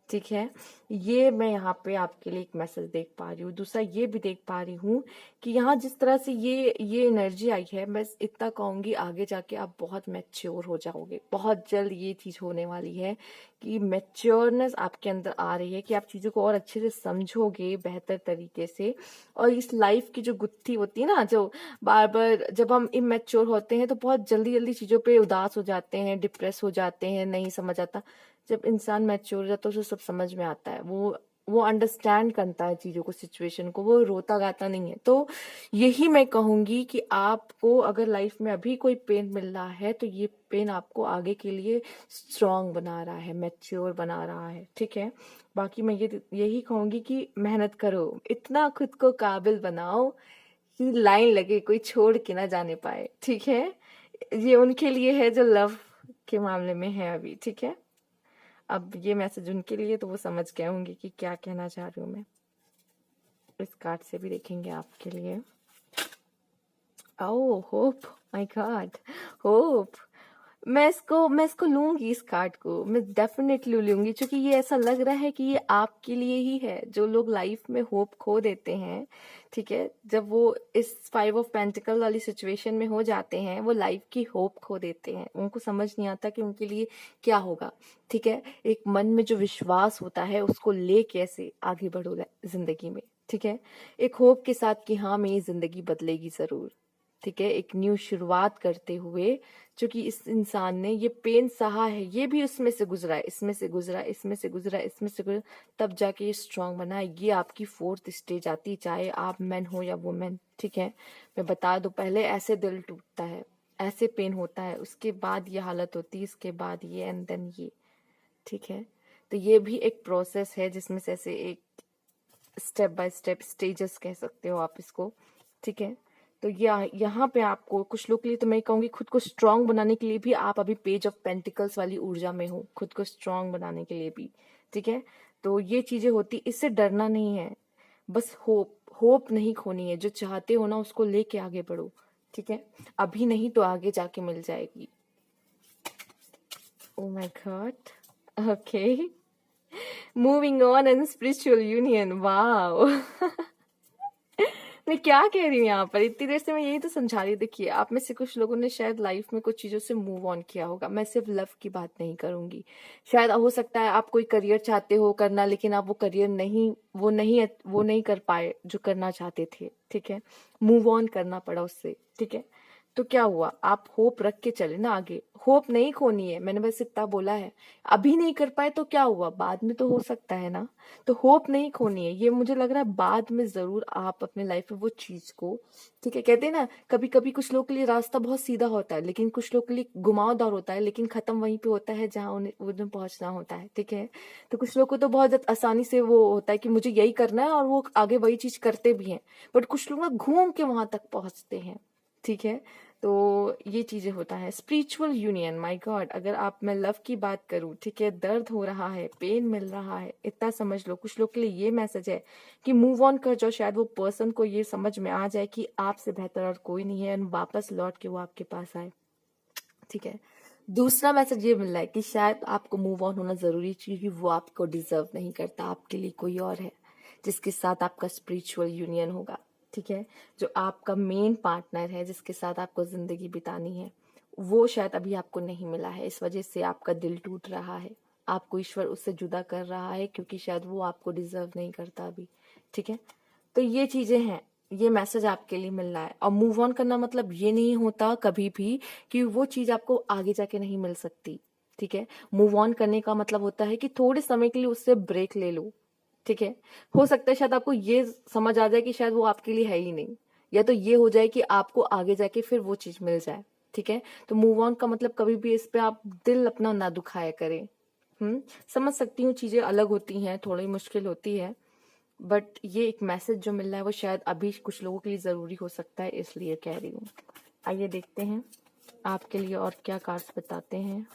ठीक है। ये मैं यहाँ पे आपके लिए एक मैसेज देख पा रही हूँ। दूसरा ये भी देख पा रही हूँ कि यहाँ जिस तरह से ये एनर्जी आई है, मैं इतना कहूंगी आगे जाके आप बहुत मैच्योर हो जाओगे। बहुत जल्द ये चीज होने वाली है कि मैच्योरनेस आपके अंदर आ रही है, कि आप चीजों को और अच्छे से समझोगे बेहतर तरीके से। और इस लाइफ की जो गुत्थी होती है ना, जो बार बार जब हम इमेच्योर होते हैं तो बहुत जल्दी जल्दी चीजों पे उदास हो जाते हैं, डिप्रेस हो जाते हैं, नहीं समझ आता। जब इंसान मैच्योर हो जाता है उसे सब समझ में आता है, वो अंडरस्टैंड करता है चीजों को, सिचुएशन को, वो रोता गाता नहीं है। तो यही मैं कहूंगी कि आपको अगर लाइफ में अभी कोई पेन मिल रहा है तो ये पेन आपको आगे के लिए स्ट्रांग बना रहा है, मैच्योर बना रहा है, ठीक है। बाकी मैं यही कहूंगी कि मेहनत करो, इतना खुद को काबिल बनाओ कि लाइन लगे, कोई छोड़ के ना जाने पाए, ठीक है। ये उनके लिए है जो लव के मामले में है अभी, ठीक है। अब ये मैसेज उनके लिए, तो वो समझ गए होंगे कि क्या कहना चाह रही हूँ मैं। इस कार्ड से भी देखेंगे आपके लिए। ओह होप, माय गॉड, होप। मैं इसको लूंगी, इस कार्ड को मैं डेफिनेटली लूंगी, क्योंकि ये ऐसा लग रहा है कि ये आपके लिए ही है। जो लोग लाइफ में होप खो देते हैं, ठीक है, जब वो इस 5 ऑफ पेंटिकल वाली सिचुएशन में हो जाते हैं, वो लाइफ की होप खो देते हैं। उनको समझ नहीं आता कि उनके लिए क्या होगा, ठीक है। एक मन में जो विश्वास होता है उसको ले कैसे आगे बढ़ो जिंदगी में, ठीक है। एक होप के साथ कि हाँ मेरी जिंदगी बदलेगी जरूर, ठीक है। एक न्यू शुरुआत करते हुए, क्योंकि इस इंसान ने ये पेन सहा है, ये भी उसमें से गुजरा है, इसमें से गुजरा, इसमें से गुजरा, इसमें से गुजरा, तब जाके ये स्ट्रांग बना है। ये आपकी 4th स्टेज आती है, चाहे आप मैन हो या वुमेन, ठीक है। मैं बता दूं, पहले ऐसे दिल टूटता है, ऐसे पेन होता है, उसके बाद ये हालत होती है, इसके बाद ये, एंड देन ये, ठीक है। तो ये भी एक प्रोसेस है जिसमें से ऐसे एक स्टेप बाय स्टेप स्टेजेस कह सकते हो आप इसको, ठीक है। तो यहाँ पे आपको कुछ लोग के लिए तो मैं कहूंगी खुद को स्ट्रांग बनाने के लिए भी आप अभी पेज ऑफ पेंटिकल्स वाली ऊर्जा में हो, खुद को स्ट्रांग बनाने के लिए भी, ठीक है। तो ये चीजें होती, इससे डरना नहीं है, बस होप नहीं खोनी है। जो चाहते हो ना उसको लेके आगे बढ़ो, ठीक है। अभी नहीं तो आगे जाके मिल जाएगी। Oh my God, okay. Moving on and spiritual union, wow. मैं क्या कह रही हूँ यहाँ पर, इतनी देर से मैं यही तो समझा रही हूँ। देखिए, आप में से कुछ लोगों ने शायद लाइफ में कुछ चीजों से मूव ऑन किया होगा। मैं सिर्फ लव की बात नहीं करूंगी। शायद हो सकता है आप कोई करियर चाहते हो करना, लेकिन आप वो करियर नहीं कर पाए जो करना चाहते थे, ठीक है। मूव ऑन करना पड़ा उससे, ठीक है। तो क्या हुआ, आप होप रख के चले ना आगे, होप नहीं खोनी है, मैंने बस इतना बोला है। अभी नहीं कर पाए तो क्या हुआ, बाद में तो हो सकता है ना। तो होप नहीं खोनी है, ये मुझे लग रहा है बाद में जरूर आप अपने लाइफ में वो चीज को, ठीक है, कहते हैं ना कभी कभी कुछ लोग के लिए रास्ता बहुत सीधा होता है, लेकिन कुछ लोग के लिए घुमावदार होता है, लेकिन खत्म वहीं पे होता है जहाँ उन्हें पहुंचना होता है, ठीक है। तो कुछ लोग को तो बहुत ज्यादा आसानी से वो होता है कि मुझे यही करना है, और वो आगे वही चीज करते भी हैं। बट कुछ लोग ना घूम के वहां तक पहुंचते हैं, ठीक है। तो ये चीजें होता है। स्पिरिचुअल यूनियन, माय गॉड, अगर आप, मैं लव की बात करूं, ठीक है, दर्द हो रहा है, पेन मिल रहा है, इतना समझ लो। कुछ लोग के लिए ये मैसेज है कि मूव ऑन कर जाओ, शायद वो पर्सन को ये समझ में आ जाए कि आपसे बेहतर और कोई नहीं है, और वापस लौट के वो आपके पास आए, ठीक है। दूसरा मैसेज ये मिल रहा है कि शायद आपको मूव ऑन होना जरूरी है, क्योंकि वो आपको डिजर्व नहीं करता, आपके लिए कोई और है जिसके साथ आपका स्पिरिचुअल यूनियन होगा, ठीक है। जो आपका मेन पार्टनर है, जिसके साथ आपको जिंदगी बितानी है, वो शायद अभी आपको नहीं मिला है, इस वजह से आपका दिल टूट रहा है, आपको ईश्वर उससे जुदा कर रहा है, क्योंकि शायद वो आपको डिजर्व नहीं करता अभी, ठीक है। तो ये चीजें हैं, ये मैसेज आपके लिए मिल रहा है। और मूव ऑन करना मतलब ये नहीं होता कभी भी कि वो चीज आपको आगे जाके नहीं मिल सकती, ठीक है। मूव ऑन करने का मतलब होता है कि थोड़े समय के लिए उससे ब्रेक ले लो, ठीक है। हो सकता है शायद आपको ये समझ आ जाए कि शायद वो आपके लिए है ही नहीं, या तो ये हो जाए कि आपको आगे जाके फिर वो चीज मिल जाए, ठीक है। तो मूव ऑन का मतलब कभी भी इस पे आप दिल अपना ना दुखाया करें। समझ सकती हूँ चीजें अलग होती हैं, थोड़ी मुश्किल होती है, बट ये एक मैसेज जो मिल रहा है वो शायद अभी कुछ लोगों के लिए जरूरी हो सकता है, इसलिए कह रही हूँ। आइए देखते हैं आपके लिए और क्या कार्ड्स बताते हैं।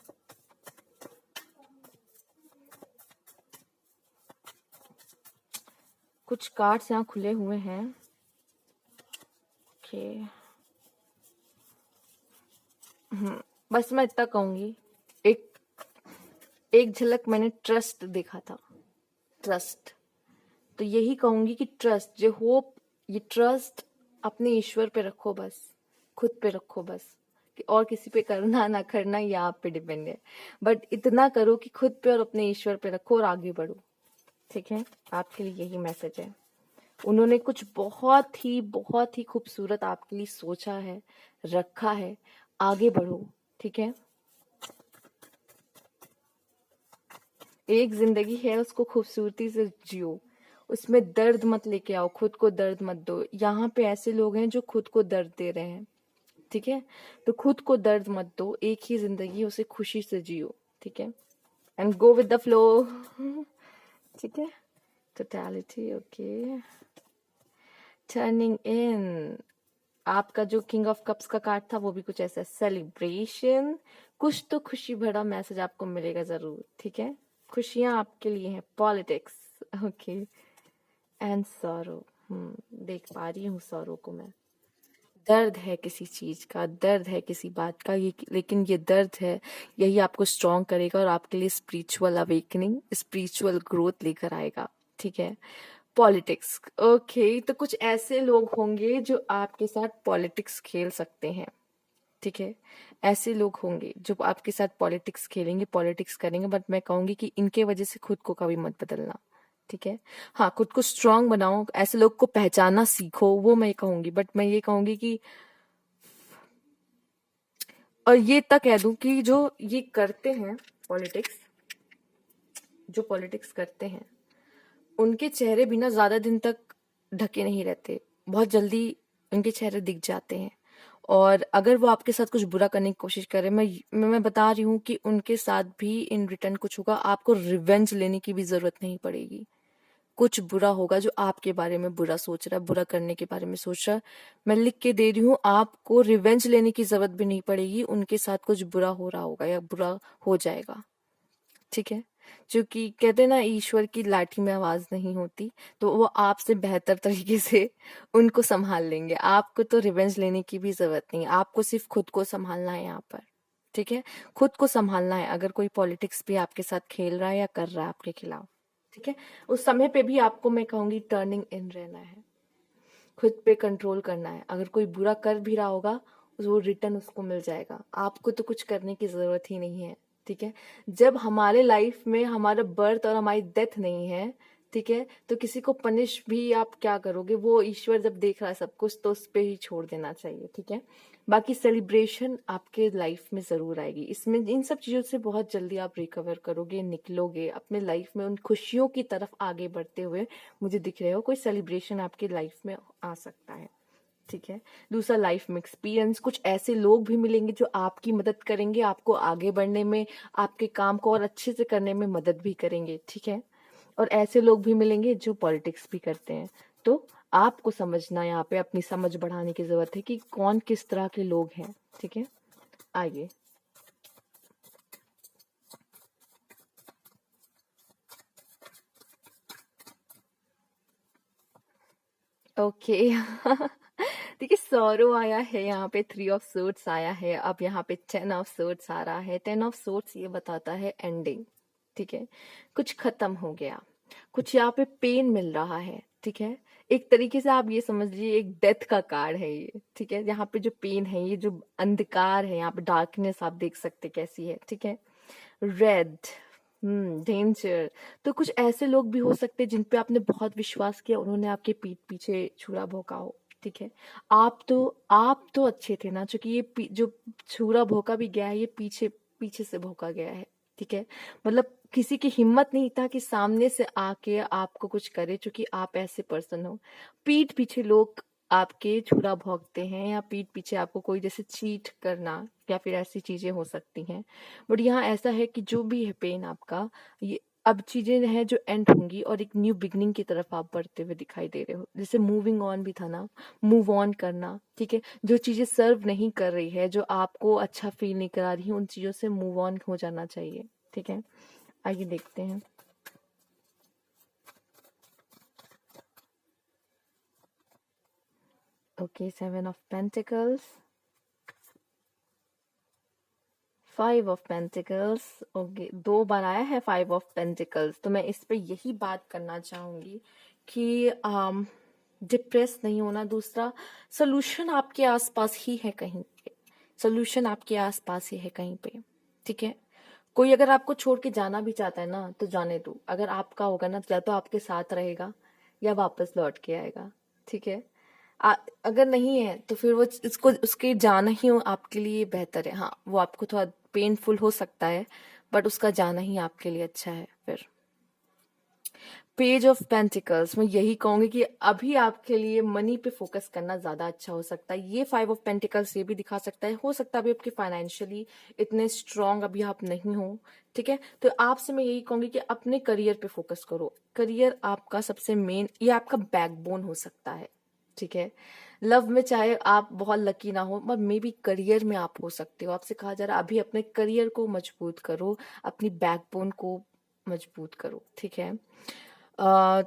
कुछ कार्ड्स यहाँ खुले हुए हैं, ओके। बस मैं इतना कहूंगी, एक एक झलक मैंने ट्रस्ट देखा था, ट्रस्ट। तो यही कहूंगी कि ट्रस्ट, जो होप, ये ट्रस्ट अपने ईश्वर पे रखो बस, खुद पे रखो बस, कि और किसी पे करना ना करना ये आप पे डिपेंड है। बट इतना करो कि खुद पे और अपने ईश्वर पे रखो और आगे बढ़ो, ठीक है। आपके लिए यही मैसेज है। उन्होंने कुछ बहुत ही खूबसूरत आपके लिए सोचा है, रखा है, आगे बढ़ो, ठीक है। एक जिंदगी है, उसको खूबसूरती से जियो, उसमें दर्द मत लेके आओ, खुद को दर्द मत दो। यहाँ पे ऐसे लोग हैं जो खुद को दर्द दे रहे हैं, ठीक है। तो खुद को दर्द मत दो, एक ही जिंदगी, उसे खुशी से जियो, ठीक है। And go with the flow, ठीक है। Totality, okay. टर्निंग इन, आपका जो किंग ऑफ कप्स का कार्ड था वो भी कुछ ऐसा, सेलिब्रेशन, कुछ तो खुशी भरा मैसेज आपको मिलेगा जरूर, ठीक है। खुशियां आपके लिए हैं। Politics, okay. एंड सॉरो, देख पा रही हूँ सॉरो को मैं। दर्द है किसी चीज का, दर्द है किसी बात का, ये लेकिन ये दर्द है, यही आपको स्ट्रॉन्ग करेगा और आपके लिए स्पिरिचुअल अवेकनिंग, स्पिरिचुअल ग्रोथ लेकर आएगा, ठीक है। Politics, okay. तो कुछ ऐसे लोग होंगे जो आपके साथ पॉलिटिक्स खेल सकते हैं, ठीक है। ऐसे लोग होंगे जो आपके साथ पॉलिटिक्स खेलेंगे, पॉलिटिक्स करेंगे, बट मैं कहूंगी कि इनके वजह से खुद को कभी मत बदलना, ठीक है। हाँ, खुद को स्ट्रांग बनाओ, ऐसे लोग को पहचानना सीखो, वो मैं कहूंगी। बट मैं ये कहूंगी कि, और ये तक कह दूं कि जो ये करते हैं पॉलिटिक्स, जो पॉलिटिक्स करते हैं, उनके चेहरे बिना ज्यादा दिन तक ढके नहीं रहते, बहुत जल्दी उनके चेहरे दिख जाते हैं। और अगर वो आपके साथ कुछ बुरा करने की कोशिश करे, मैं बता रही हूँ कि उनके साथ भी इन रिटर्न कुछ होगा, आपको रिवेंज लेने की भी जरूरत नहीं पड़ेगी। कुछ बुरा होगा जो आपके बारे में बुरा सोच रहा है, बुरा करने के बारे में सोच रहा है, मैं लिख के दे रही हूँ, आपको रिवेंज लेने की जरूरत भी नहीं पड़ेगी। उनके साथ कुछ बुरा हो रहा होगा या बुरा हो जाएगा, ठीक है। क्योंकि कहते हैं ना, ईश्वर की लाठी में आवाज नहीं होती, तो वो आपसे बेहतर तरीके से उनको संभाल लेंगे। आपको तो रिवेंज लेने की भी जरूरत नहीं, आपको सिर्फ खुद को संभालना है यहाँ पर, ठीक है। खुद को संभालना है। अगर कोई पॉलिटिक्स भी आपके साथ खेल रहा है या कर रहा है आपके खिलाफ, ठीक है, उस समय पे भी आपको मैं कहूंगी टर्निंग इन रहना है, खुद पे कंट्रोल करना है। अगर कोई बुरा कर भी रहा होगा, वो रिटर्न उसको मिल जाएगा, आपको तो कुछ करने की जरूरत ही नहीं है, ठीक है। जब हमारे लाइफ में हमारा बर्थ और हमारी डेथ नहीं है, ठीक है, तो किसी को पनिश भी आप क्या करोगे, वो ईश्वर जब देख रहा है सब कुछ, तो उस पे ही छोड़ देना चाहिए, ठीक है। बाकी सेलिब्रेशन आपके लाइफ में ज़रूर आएगी। इसमें इन सब चीज़ों से बहुत जल्दी आप रिकवर करोगे, निकलोगे अपने लाइफ में उन खुशियों की तरफ आगे बढ़ते हुए। मुझे दिख रहे हो कोई सेलिब्रेशन आपके लाइफ में आ सकता है, ठीक है। दूसरा, लाइफ में एक्सपीरियंस, कुछ ऐसे लोग भी मिलेंगे जो आपकी मदद करेंगे, आपको आगे बढ़ने में, आपके काम को और अच्छे से करने में मदद भी करेंगे, ठीक है। और ऐसे लोग भी मिलेंगे जो पॉलिटिक्स भी करते हैं। तो आपको समझना, यहाँ पे अपनी समझ बढ़ाने की जरूरत है कि कौन किस तरह के लोग हैं, ठीक है। आइए, ओके। देखिए, सॉरो आया है यहाँ पे, 3 ऑफ सोर्ड्स आया है, अब यहाँ पे 10 ऑफ सोर्ड्स आ रहा है। 10 ऑफ सोर्ड्स ये बताता है एंडिंग, ठीक है। कुछ खत्म हो गया, कुछ यहाँ पे पेन मिल रहा है, ठीक है। एक तरीके से आप ये समझ लीजिए एक डेथ का कार्ड है ये, ठीक है। यहाँ पे जो पेन है, ये जो अंधकार है, यहाँ पे डार्कनेस आप देख सकते कैसी है, ठीक है। Red, danger. तो कुछ ऐसे लोग भी हो सकते हैं जिन पे आपने बहुत विश्वास किया, उन्होंने आपके पीठ पीछे छुरा भोंका हो, ठीक है। आप तो अच्छे थे ना, क्योंकि जो छुरा भोंका भी गया है, ये पीछे पीछे से भोंका गया है, ठीक है। मतलब किसी की हिम्मत नहीं था कि सामने से आके आपको कुछ करे, क्योंकि आप ऐसे पर्सन हो। पीठ पीछे लोग आपके छुरा भोंकते हैं, या पीठ पीछे आपको कोई जैसे चीट करना या फिर ऐसी चीजें हो सकती हैं। बट यहाँ ऐसा है कि जो भी है पेन आपका, ये अब चीजें हैं जो एंड होंगी और एक न्यू बिगनिंग की तरफ आप बढ़ते हुए दिखाई दे रहे हो। जैसे मूविंग ऑन भी था ना, मूव ऑन करना, ठीक है। जो चीजें सर्व नहीं कर रही है, जो आपको अच्छा फील नहीं करा रही, उन चीजों से मूव ऑन हो जाना चाहिए, ठीक है। आइए देखते हैं। Okay, 7 of pentacles, 5 of pentacles. Okay, 2 बार आया है 5 ऑफ पेंटिकल्स। तो मैं इस पे यही बात करना चाहूंगी कि डिप्रेस नहीं होना। दूसरा, सोल्यूशन आपके आसपास ही है कहीं पे, सोल्यूशन आपके आसपास ही है कहीं पे, ठीक है। कोई अगर आपको छोड़ के जाना भी चाहता है ना, तो जाने दो। अगर आपका होगा ना, या तो आपके साथ रहेगा या वापस लौट के आएगा, ठीक है। अगर नहीं है तो फिर वो इसको उसके जाना ही हो आपके लिए बेहतर है। हाँ, वो आपको थोड़ा पेनफुल हो सकता है, बट उसका जाना ही आपके लिए अच्छा है फिर। पेज ऑफ पेंटिकल्स, मैं यही कहूंगी कि अभी आपके लिए मनी पे फोकस करना ज्यादा अच्छा हो सकता है। ये 5 ऑफ पेंटिकल्स ये भी दिखा सकता है, हो सकता है अभी आपके फाइनेंशियली इतने स्ट्रांग अभी आप नहीं हो, ठीक है। तो आपसे मैं यही कहूंगी कि अपने करियर पे फोकस करो। करियर आपका सबसे मेन, ये आपका बैकबोन हो सकता है, ठीक है। लव में चाहे आप बहुत लकी ना हो, पर मे बी करियर में आप हो सकते हो। आपसे कहा जा रहा है अभी अपने करियर को मजबूत करो, अपनी बैकबोन को मजबूत करो, ठीक है। अ,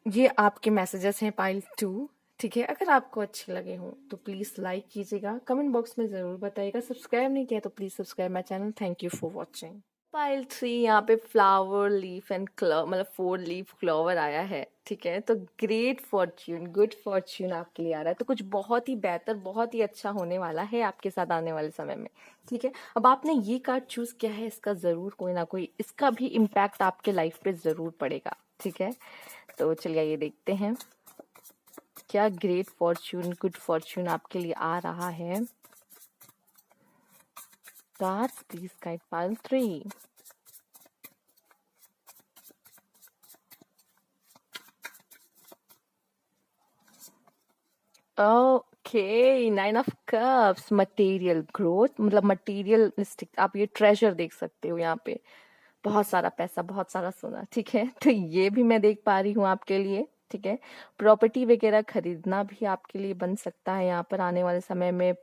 ये आपके मैसेजेस हैं पाइल 2, ठीक है। अगर आपको अच्छे लगे हों तो प्लीज़ लाइक कीजिएगा, कमेंट बॉक्स में ज़रूर बताइएगा। सब्सक्राइब नहीं किया तो please subscribe my channel. Thank you for watching. Pile 3, यहाँ पे फ्लावर लीफ एंड क्लव, मतलब 4 लीफ क्लोवर आया है, ठीक है। तो ग्रेट फॉर्च्यून, गुड फॉर्च्यून आपके लिए आ रहा है। तो कुछ बहुत ही बेहतर, बहुत ही अच्छा होने वाला है आपके साथ आने वाले समय में, ठीक है। अब आपने ये कार्ड चूज किया है, इसका जरूर कोई ना कोई, इसका भी इम्पैक्ट आपके लाइफ पे जरूर पड़ेगा, ठीक है। तो चलिए ये देखते हैं क्या ग्रेट फॉर्च्यून, गुड फॉर्च्यून आपके लिए आ रहा है। Cards please guide pile 3। Okay, 9 of cups, material growth, मतलब मटेरियलिस्टिक, आप ये ट्रेजर देख सकते हो यहाँ पे, बहुत सारा पैसा, बहुत सारा सोना, ठीक है। तो ये भी मैं देख पा रही हूँ आपके लिए, ठीक है। प्रॉपर्टी वगैरह खरीदना भी आपके लिए बन सकता है यहाँ पर आने वाले समय में।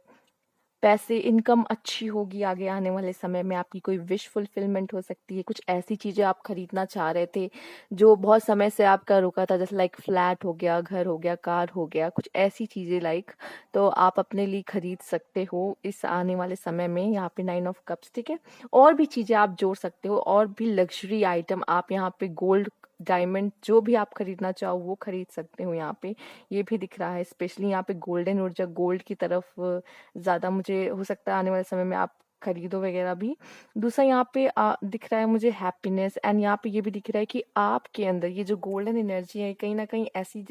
पैसे, इनकम अच्छी होगी आगे आने वाले समय में, आपकी कोई विश फुलफिलमेंट हो सकती है। कुछ ऐसी चीजें आप खरीदना चाह रहे थे जो बहुत समय से आपका रुका था, जैसे लाइक फ्लैट हो गया, घर हो गया, कार हो गया, कुछ ऐसी चीजें लाइक, तो आप अपने लिए खरीद सकते हो इस आने वाले समय में। यहाँ पे 9 ऑफ कप्स, ठीक है। और भी चीजें आप जोड़ सकते हो, और भी लग्जरी आइटम आप यहाँ पे, गोल्ड, डायमंड, जो भी आप खरीदना चाहो वो खरीद सकते हो यहाँ पे। ये भी दिख रहा है, स्पेशली यहाँ पे गोल्डन ऊर्जा, गोल्ड की तरफ ज्यादा मुझे हो सकता है आने वाले समय में आप खरीदो वगैरह भी। दूसरा यहाँ पे दिख रहा है मुझे हैप्पीनेस, एंड यहाँ पे ये भी दिख रहा है कि आपके अंदर ये जो गोल्डन एनर्जी है कहीं ना कहीं ऐसी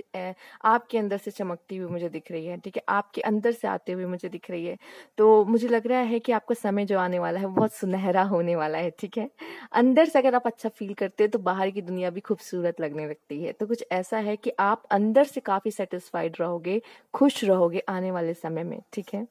आपके अंदर से चमकती हुई मुझे दिख रही है, ठीक है, आपके अंदर से आते हुए मुझे दिख रही है। तो मुझे लग रहा है कि आपका समय जो आने वाला है वो बहुत सुनहरा होने वाला है, ठीक है। अंदर से अगर आप अच्छा फील करते हो तो बाहर की दुनिया भी खूबसूरत लगने लगती है। तो कुछ ऐसा है कि आप अंदर से काफी सेटिस्फाइड रहोगे, खुश रहोगे आने वाले समय में, ठीक है।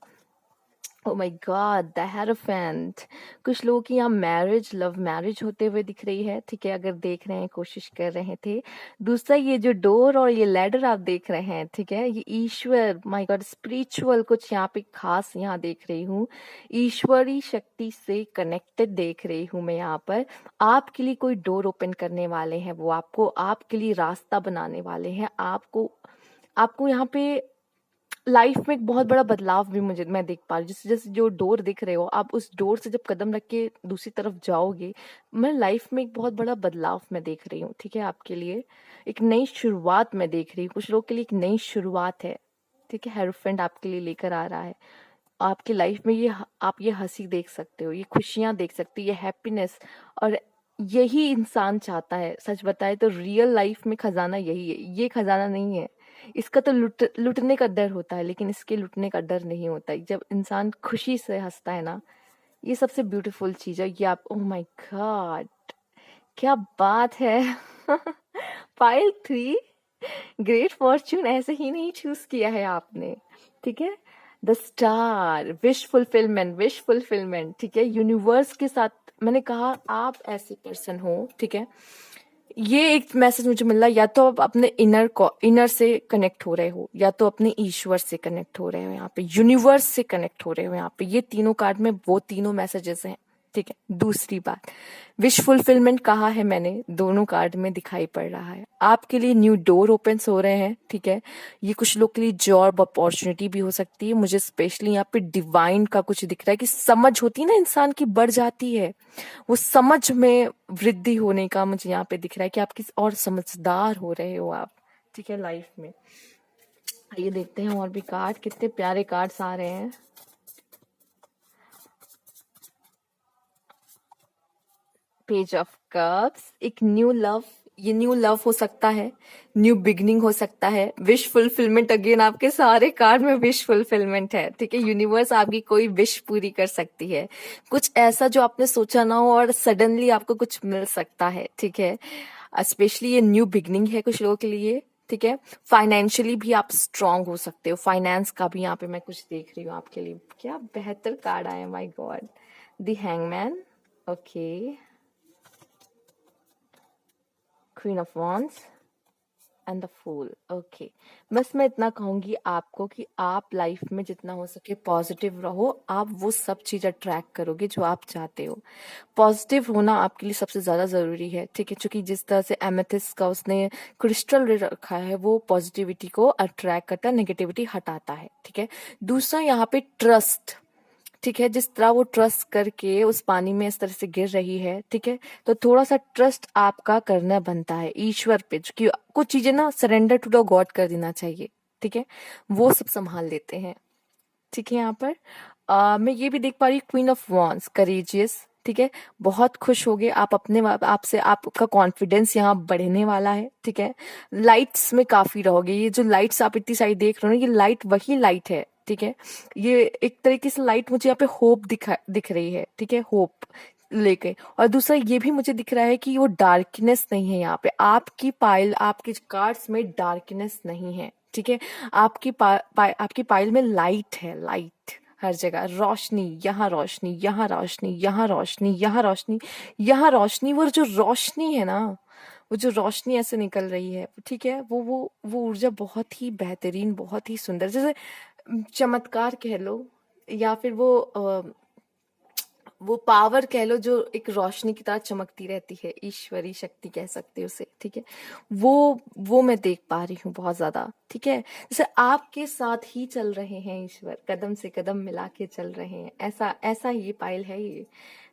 Oh my God, the hierophant. कुछ लोगों की यहाँ मैरिज, लव मैरिज होते हुए दिख रही है, ठीक है, अगर देख रहे हैं, कोशिश कर रहे थे। दूसरा ये जो डोर और ये लैडर आप देख रहे हैं, ठीक है, ये ईश्वर, माय गॉड, स्पिरिचुअल कुछ यहाँ पे खास यहाँ देख रही हूँ। ईश्वरी शक्ति से कनेक्टेड देख रही हूँ मैं यहाँ पर। आपके लिए कोई डोर ओपन करने वाले हैं, वो आपको, आपके लिए रास्ता बनाने वाले हैं। आपको आपको यहाँ पे लाइफ में एक बहुत बड़ा बदलाव भी मुझे मैं देख पा रही हूँ। जैसे जैसे जो डोर दिख रहे हो आप, उस डोर से जब कदम रख के दूसरी तरफ जाओगे, मैं लाइफ में एक बहुत बड़ा बदलाव मैं देख रही हूँ, ठीक है। आपके लिए एक नई शुरुआत मैं देख रही हूँ। कुछ लोग के लिए एक नई शुरुआत है, ठीक है, हेरोफेंट आपके लिए लेकर आ रहा है। आपकी लाइफ में ये आप ये हंसी देख सकते हो, ये खुशियां देख सकते हो, ये हैप्पीनेस। और यही इंसान चाहता है। सच बताए तो रियल लाइफ में खजाना यही है, ये खजाना नहीं है। इसका तो लुटने का डर होता है, लेकिन इसके लुटने का डर नहीं होता है। जब इंसान खुशी से हंसता है ना, ये सबसे ब्यूटीफुल चीज है। ये आप, ओह माय गॉड, क्या बात है। फाइल 3, ग्रेट फॉर्च्यून ऐसे ही नहीं चूज किया है आपने, ठीक है। The star, wish fulfilment, wish fulfilment, ठीक है। यूनिवर्स के साथ मैंने कहा आप ऐसे पर्सन हो, ठीक है। ये एक मैसेज मुझे मिला, या तो आप अपने इनर से कनेक्ट हो रहे हो, या तो अपने ईश्वर से कनेक्ट हो रहे हो, यहाँ पे यूनिवर्स से कनेक्ट हो रहे हो। यहाँ पे ये तीनों कार्ड में वो तीनों मैसेजेस हैं, ठीक है। दूसरी बात, विश फुलफिलमेंट कहा है मैंने, दोनों कार्ड में दिखाई पड़ रहा है। आपके लिए न्यू डोर ओपन हो रहे हैं, ठीक है। ये कुछ लोग के लिए जॉब अपॉर्चुनिटी भी हो सकती है। मुझे स्पेशली यहाँ पे डिवाइन का कुछ दिख रहा है कि समझ होती है ना इंसान की, बढ़ जाती है। वो समझ में वृद्धि होने का मुझे यहाँ पे दिख रहा है कि आप किस और समझदार हो रहे हो आप, ठीक है, लाइफ में। आइए देखते हैं और भी कार्ड, कितने प्यारे कार्ड्स आ रहे हैं। पेज ऑफ कप्स, एक न्यू लव, ये न्यू लव हो सकता है, न्यू बिगनिंग हो सकता है, विश फुलफिलमेंट। अगेन आपके सारे कार्ड में विश फुलफिलमेंट है, ठीक है। यूनिवर्स आपकी कोई विश पूरी कर सकती है। कुछ ऐसा जो आपने सोचा ना हो और सडनली आपको कुछ मिल सकता है, ठीक है। स्पेशली ये न्यू बिगनिंग है कुछ लोगों के लिए, ठीक है। फाइनेंशियली भी आप स्ट्रांग हो सकते हो, फाइनेंस का भी यहाँ पे मैं कुछ देख रही हूँ आपके लिए। क्या बेहतर कार्ड आया, my God, the hangman, okay, queen of wands and the fool, okay. बस मैं इतना कहूंगी आपको कि आप लाइफ में जितना हो सके पॉजिटिव रहो। आप वो सब चीज अट्रैक्ट करोगे जो आप चाहते हो। पॉजिटिव होना आपके लिए सबसे ज्यादा जरूरी है, ठीक है। क्योंकि जिस तरह से एमेथिस्ट का उसने क्रिस्टल रखा है, वो पॉजिटिविटी को अट्रैक्ट करता है, नेगेटिविटी हटाता है, ठीक है। दूसरा यहाँ पे ट्रस्ट, ठीक है। जिस तरह वो ट्रस्ट करके उस पानी में इस तरह से गिर रही है, ठीक है, तो थोड़ा सा ट्रस्ट आपका करना बनता है ईश्वर पे, कि कुछ चीजें ना सरेंडर टू द गॉड कर देना चाहिए, ठीक है। वो सब संभाल लेते हैं, ठीक है। यहाँ पर मैं ये भी देख पा रही हूँ, क्वीन ऑफ वॉन्ड्स, करेजियस, ठीक है। बहुत खुश होगे आप, अपने आपसे आपका कॉन्फिडेंस यहाँ बढ़ने वाला है, ठीक है। लाइट्स में काफी रहोगे। ये जो लाइट्स आप इतनी सारी देख रहे हो ना, ये लाइट वही लाइट है, ठीक है। ये एक तरीके से लाइट मुझे यहाँ पे होप दिख रही है, ठीक है, होप लेके। और दूसरा ये भी मुझे दिख रहा है कि वो डार्कनेस नहीं है यहाँ पे। आपकी पाइल, आपके कार्ड्स में डार्कनेस नहीं है, ठीक है। आपकी पाइल में लाइट है, लाइट हर जगह, रोशनी, यहाँ रोशनी, यहाँ रोशनी, यहाँ रोशनी, यहाँ रोशनी, यहाँ रोशनी। वो जो रोशनी है ना, वो जो रोशनी ऐसे निकल रही है, ठीक है, वो ऊर्जा बहुत ही बेहतरीन, बहुत ही सुंदर, जैसे चमत्कार कह लो, या फिर वो पावर कह लो, जो एक रोशनी की तरह चमकती रहती है, ईश्वरी शक्ति कह सकते हो उसे, ठीक है। वो मैं देख पा रही हूँ बहुत ज्यादा, ठीक है। जैसे आपके साथ ही चल रहे हैं ईश्वर, कदम से कदम मिला के चल रहे हैं, ऐसा ऐसा ये पायल है ये,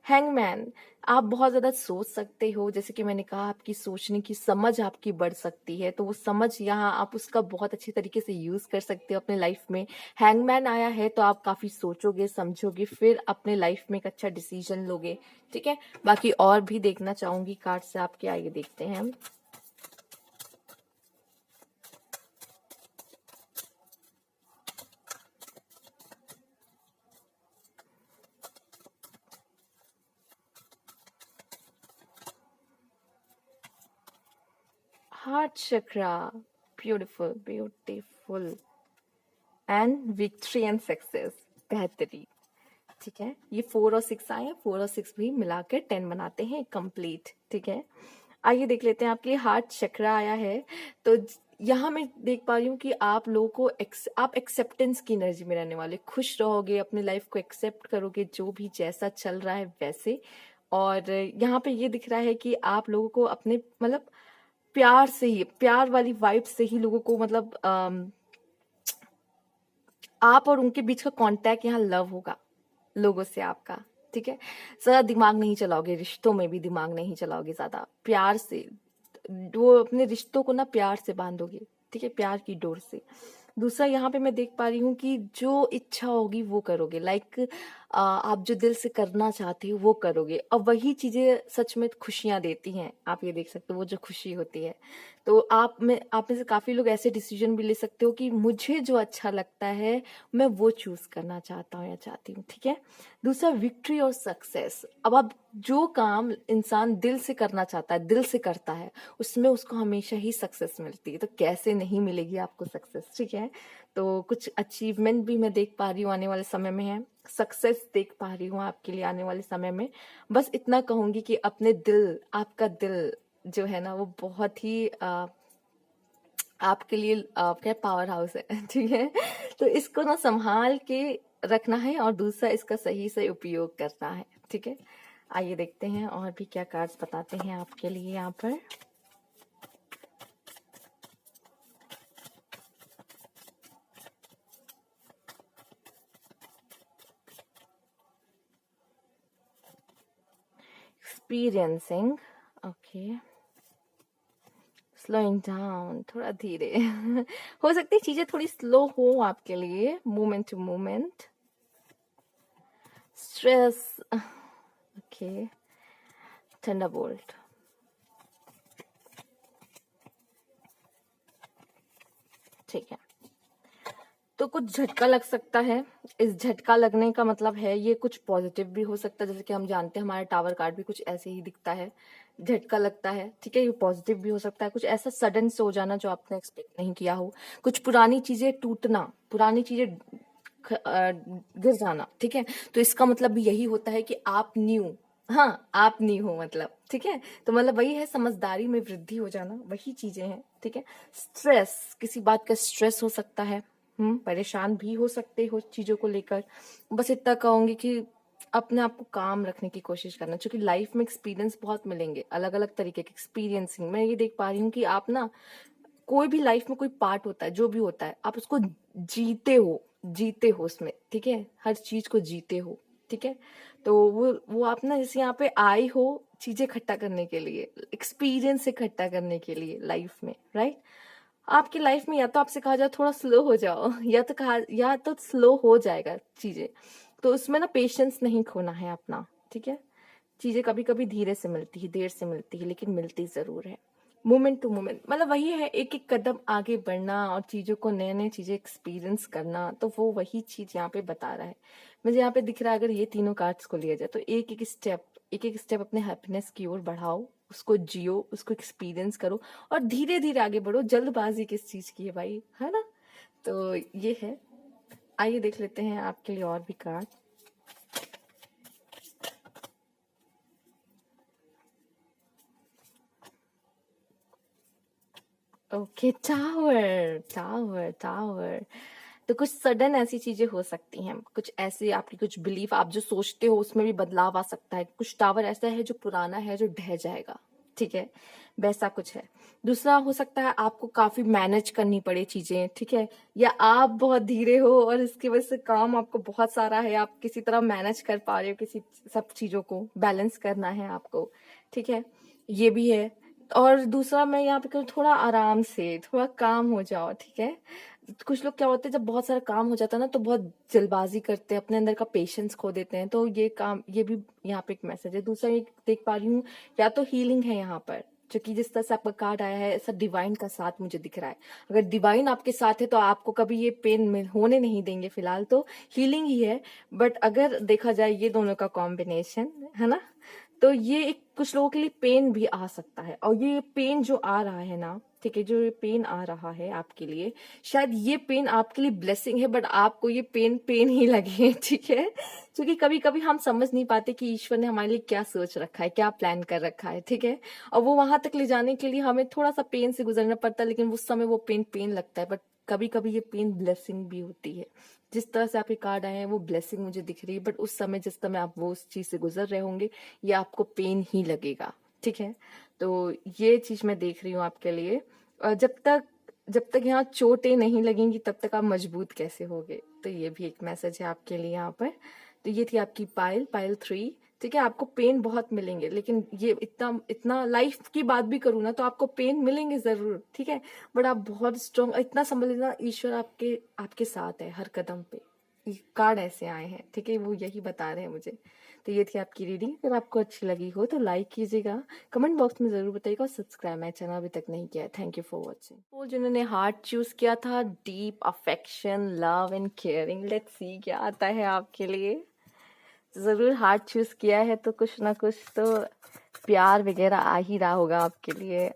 हैंगमैन, आप बहुत ज़्यादा सोच सकते हो, जैसे कि मैंने कहा आपकी सोचने की समझ आपकी बढ़ सकती है, तो वो समझ यहाँ आप उसका बहुत अच्छे तरीके से यूज़ कर सकते हो अपने लाइफ में। हैंगमैन आया है तो आप काफ़ी सोचोगे, समझोगे, फिर अपने लाइफ में एक अच्छा डिसीजन लोगे, ठीक है। बाकी और भी देखना चाहूंगी कार्ड से आपके, आइए देखते हैं हम। Heart chakra, beautiful beautiful, and victory and success, बेहतरीन, ठीक है। ये 4 और 6 आए हैं, 4 और 6 भी मिलाकर 10 बनाते हैं कंप्लीट, ठीक है। आइए देख लेते हैं, आपके लिए हार्ट चक्रा आया है। तो यहाँ मैं देख पा रही हूँ कि आप लोगों को आप एक्सेप्टेंस की एनर्जी में रहने वाले, खुश रहोगे, अपनी लाइफ को एक्सेप्ट करोगे जो भी जैसा चल रहा है वैसे। और यहाँ पे ये दिख रहा है कि आप लोगों को अपने मतलब प्यार से ही, प्यार वाली वाइब से ही लोगों को मतलब आप और उनके बीच का कांटेक्ट यहाँ लव होगा लोगों से आपका, ठीक है। ज्यादा दिमाग नहीं चलाओगे, रिश्तों में भी दिमाग नहीं चलाओगे, ज्यादा प्यार से वो अपने रिश्तों को ना प्यार से बांधोगे, ठीक है, प्यार की डोर से। दूसरा यहाँ पे मैं देख पा रही हूँ कि जो इच्छा होगी वो करोगे, लाइक आप जो दिल से करना चाहते हो वो करोगे, और वही चीजें सच में खुशियां देती हैं। आप ये देख सकते हो वो जो खुशी होती है, तो आप में से काफी लोग ऐसे डिसीजन भी ले सकते हो कि मुझे जो अच्छा लगता है मैं वो चूज करना चाहता हूँ या चाहती हूँ, ठीक है। दूसरा विक्ट्री और सक्सेस, अब आप जो काम इंसान दिल से करना चाहता है, दिल से करता है, उसमें उसको हमेशा ही सक्सेस मिलती है, तो कैसे नहीं मिलेगी आपको सक्सेस, ठीक है। तो कुछ अचीवमेंट भी मैं देख पा रही हूँ आने वाले समय में है, सक्सेस देख पा रही हूँ आपके लिए आने वाले समय में। बस इतना कहूंगी कि अपने दिल, आपका दिल जो है ना वो बहुत ही आपके लिए क्या पावर हाउस है ठीक है। तो इसको ना संभाल के रखना है, और दूसरा इसका सही से उपयोग करना है, ठीक है। आइए देखते हैं और भी क्या कार्ड्स बताते हैं आपके लिए यहाँ पर। एक्सपीरियंसिंग, ओके, स्लोइंग डाउन, थोड़ा धीरे हो सकती है चीजें थोड़ी स्लो हो आपके लिए, moment to moment. Stress, okay, thunderbolt, ठीक है। तो कुछ झटका लग सकता है, इस झटका लगने का मतलब है ये कुछ पॉजिटिव भी हो सकता है, जैसे कि हम जानते हैं हमारा टावर कार्ड भी कुछ ऐसे ही दिखता है, झटका लगता है, ठीक है। ये पॉजिटिव भी हो सकता है, कुछ ऐसा सडन से हो जाना जो आपने एक्सपेक्ट नहीं किया हो, कुछ पुरानी चीजें टूटना, पुरानी चीजें गिर जाना, ठीक है। तो इसका मतलब भी यही होता है कि आप न्यू, हाँ आप न्यू हो मतलब, ठीक है। तो मतलब वही है, समझदारी में वृद्धि हो जाना, वही चीजें हैं, ठीक है। स्ट्रेस, किसी बात का स्ट्रेस हो सकता है, परेशान भी हो सकते हो चीजों को लेकर। बस इतना कहूंगी कि अपने आप को काम रखने की कोशिश करना, क्योंकि लाइफ में एक्सपीरियंस बहुत मिलेंगे, अलग अलग तरीके के एक्सपीरियंसिंग। मैं ये देख पा रही हूँ कि आप ना, कोई भी लाइफ में कोई पार्ट होता है, जो भी होता है, आप उसको जीते हो, जीते हो उसमें, ठीक है, हर चीज को जीते हो, ठीक है। तो वो आप ना जैसे यहाँ पे आए हो चीजें इकट्ठा करने के लिए, एक्सपीरियंस इकट्ठा करने के लिए लाइफ में, राइट। आपकी लाइफ में या तो आपसे कहा जाए थोड़ा स्लो हो जाओ या तो कहा, या तो स्लो हो जाएगा चीजें, तो उसमें ना पेशेंस नहीं खोना है अपना, ठीक है। चीजें कभी कभी धीरे से मिलती है, देर से मिलती है, लेकिन मिलती जरूर है। मोमेंट टू मोमेंट, मतलब वही है, एक एक कदम आगे बढ़ना और चीजों को, नए नए चीजें एक्सपीरियंस करना, तो वो वही चीज यहाँ पे बता रहा है। मुझे यहाँ पे दिख रहा है, अगर ये तीनों कार्ड्स को लिया जाए तो एक एक स्टेप अपने हैप्पीनेस की ओर बढ़ाओ, उसको जियो, उसको एक्सपीरियंस करो, और धीरे धीरे आगे बढ़ो। जल्दबाजी किस चीज की है भाई, है ना। तो ये है, आइए देख लेते हैं आपके लिए और भी card. Okay, tower tower tower, तो कुछ सडन ऐसी चीजें हो सकती हैं, कुछ ऐसे आपकी कुछ बिलीफ, आप जो सोचते हो उसमें भी बदलाव आ सकता है। कुछ टावर ऐसा है जो पुराना है, जो ढह जाएगा, ठीक है, वैसा कुछ है। दूसरा हो सकता है आपको काफी मैनेज करनी पड़े चीजें, ठीक है, या आप बहुत धीरे हो और इसकी वजह से काम आपको बहुत सारा है, आप किसी तरह मैनेज कर पा रहे हो, किसी सब चीजों को बैलेंस करना है आपको, ठीक है, ये भी है। और दूसरा मैं यहाँ पे कहूँ, थोड़ा आराम से थोड़ा काम हो जाओ, ठीक है। कुछ लोग क्या होते हैं, जब बहुत सारा काम हो जाता है ना तो बहुत जल्दबाजी करते हैं, अपने अंदर का पेशेंस खो देते हैं, तो ये काम, ये भी यहाँ पे एक मैसेज है। दूसरा एक देख पा रही हूँ, या तो हीलिंग है यहाँ पर, जो कि जिस तरह से आपका कार्ड आया है, ऐसा डिवाइन का साथ मुझे दिख रहा है। अगर डिवाइन आपके साथ है तो आपको कभी ये पेन में होने नहीं देंगे, फिलहाल तो हीलिंग ही है। बट अगर देखा जाए ये दोनों का कॉम्बिनेशन है ना, तो ये एक कुछ लोगों के लिए पेन भी आ सकता है। और ये पेन जो आ रहा है ना, ठीक है, जो ये पेन आ रहा है आपके लिए, शायद ये पेन आपके लिए ब्लेसिंग है, बट आपको ये पेन पेन ही लगे, ठीक है। क्योंकि कभी कभी हम समझ नहीं पाते कि ईश्वर ने हमारे लिए क्या सोच रखा है, क्या प्लान कर रखा है, ठीक है। और वो वहां तक ले जाने के लिए हमें थोड़ा सा पेन से गुजरना पड़ता है, लेकिन उस समय वो पेन पेन लगता है, बट कभी कभी ये पेन ब्लेसिंग भी होती है। जिस तरह से आपके कार्ड आए हैं वो ब्लेसिंग मुझे दिख रही है, बट उस समय जिस समय आप वो उस चीज से गुजर रहे होंगे, ये आपको पेन ही लगेगा, ठीक है। तो ये चीज मैं देख रही हूँ आपके लिए। और जब तक यहाँ चोटें नहीं लगेंगी तब तक आप मजबूत कैसे होगे, तो ये भी एक मैसेज है आपके लिए यहाँ पर। तो ये थी आपकी पाइल 3, ठीक है। आपको पेन बहुत मिलेंगे, लेकिन ये इतना इतना लाइफ की बात भी करूँ ना तो आपको पेन मिलेंगे जरूर, ठीक है, बट आप बहुत स्ट्रॉन्ग, इतना समझ लेना, ईश्वर आपके आपके साथ है हर कदम पे। ये कार्ड ऐसे आए हैं, ठीक है, वो यही बता रहे हैं मुझे। तो ये थी आपकी रीडिंग। अगर आपको अच्छी लगी हो तो लाइक कीजिएगा, कमेंट बॉक्स में जरूर बताइएगा, और सब्सक्राइब मेरा चैनल अभी तक नहीं किया है। Thank you for watching. वो जिन्होंने हार्ट चूज किया था, deep affection, love and caring, let's see क्या आता है आपके लिए। जरूर हार्ट चूज किया है तो कुछ ना कुछ तो प्यार वगैरह आ ही रहा होगा आपके लिए।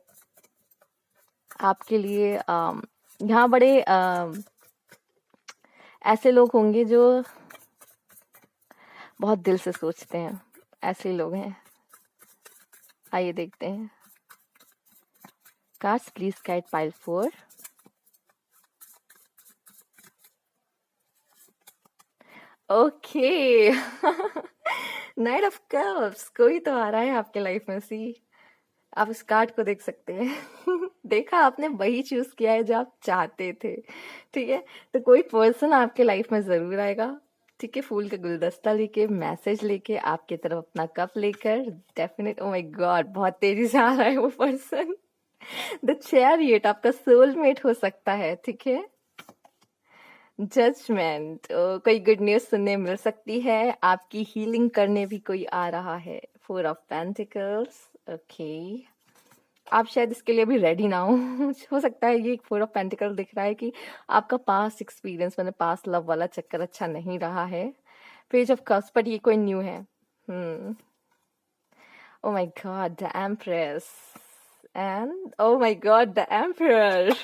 आपके लिए यहाँ बड़े ऐसे लोग होंगे जो बहुत दिल से सोचते हैं, ऐसे लोग हैं। आइए देखते हैं। Cards please guide pile 4। Okay, night of cups, कोई तो आ रहा है आपके लाइफ में। सी, आप इस कार्ड को देख सकते हैं। देखा, आपने वही चूज किया है जो आप चाहते थे, ठीक है। तो कोई पर्सन आपके लाइफ में जरूर आएगा, ठीक है, फूल का गुलदस्ता लेके, मैसेज लेके, आपकी तरफ अपना कप लेकर, डेफिनेट। ओ माय गॉड, बहुत तेजी से आ रहा है वो पर्सन। द चैरियट आपका सोलमेट हो सकता है, ठीक है। जजमेंट, कोई गुड न्यूज सुनने मिल सकती है, आपकी हीलिंग करने भी कोई आ रहा है। 4 ऑफ पेंटिकल्स, ओके, आप शायद इसके लिए अभी रेडी ना हो सकता है ये 4 ऑफ पेंटिकल दिख रहा है कि आपका पास्ट एक्सपीरियंस, मैंने पास्ट लव वाला चक्कर अच्छा नहीं रहा है। पेज ऑफ कप्स, पर ये कोई न्यू है। Oh my God, the empress, and oh my God, the emperor.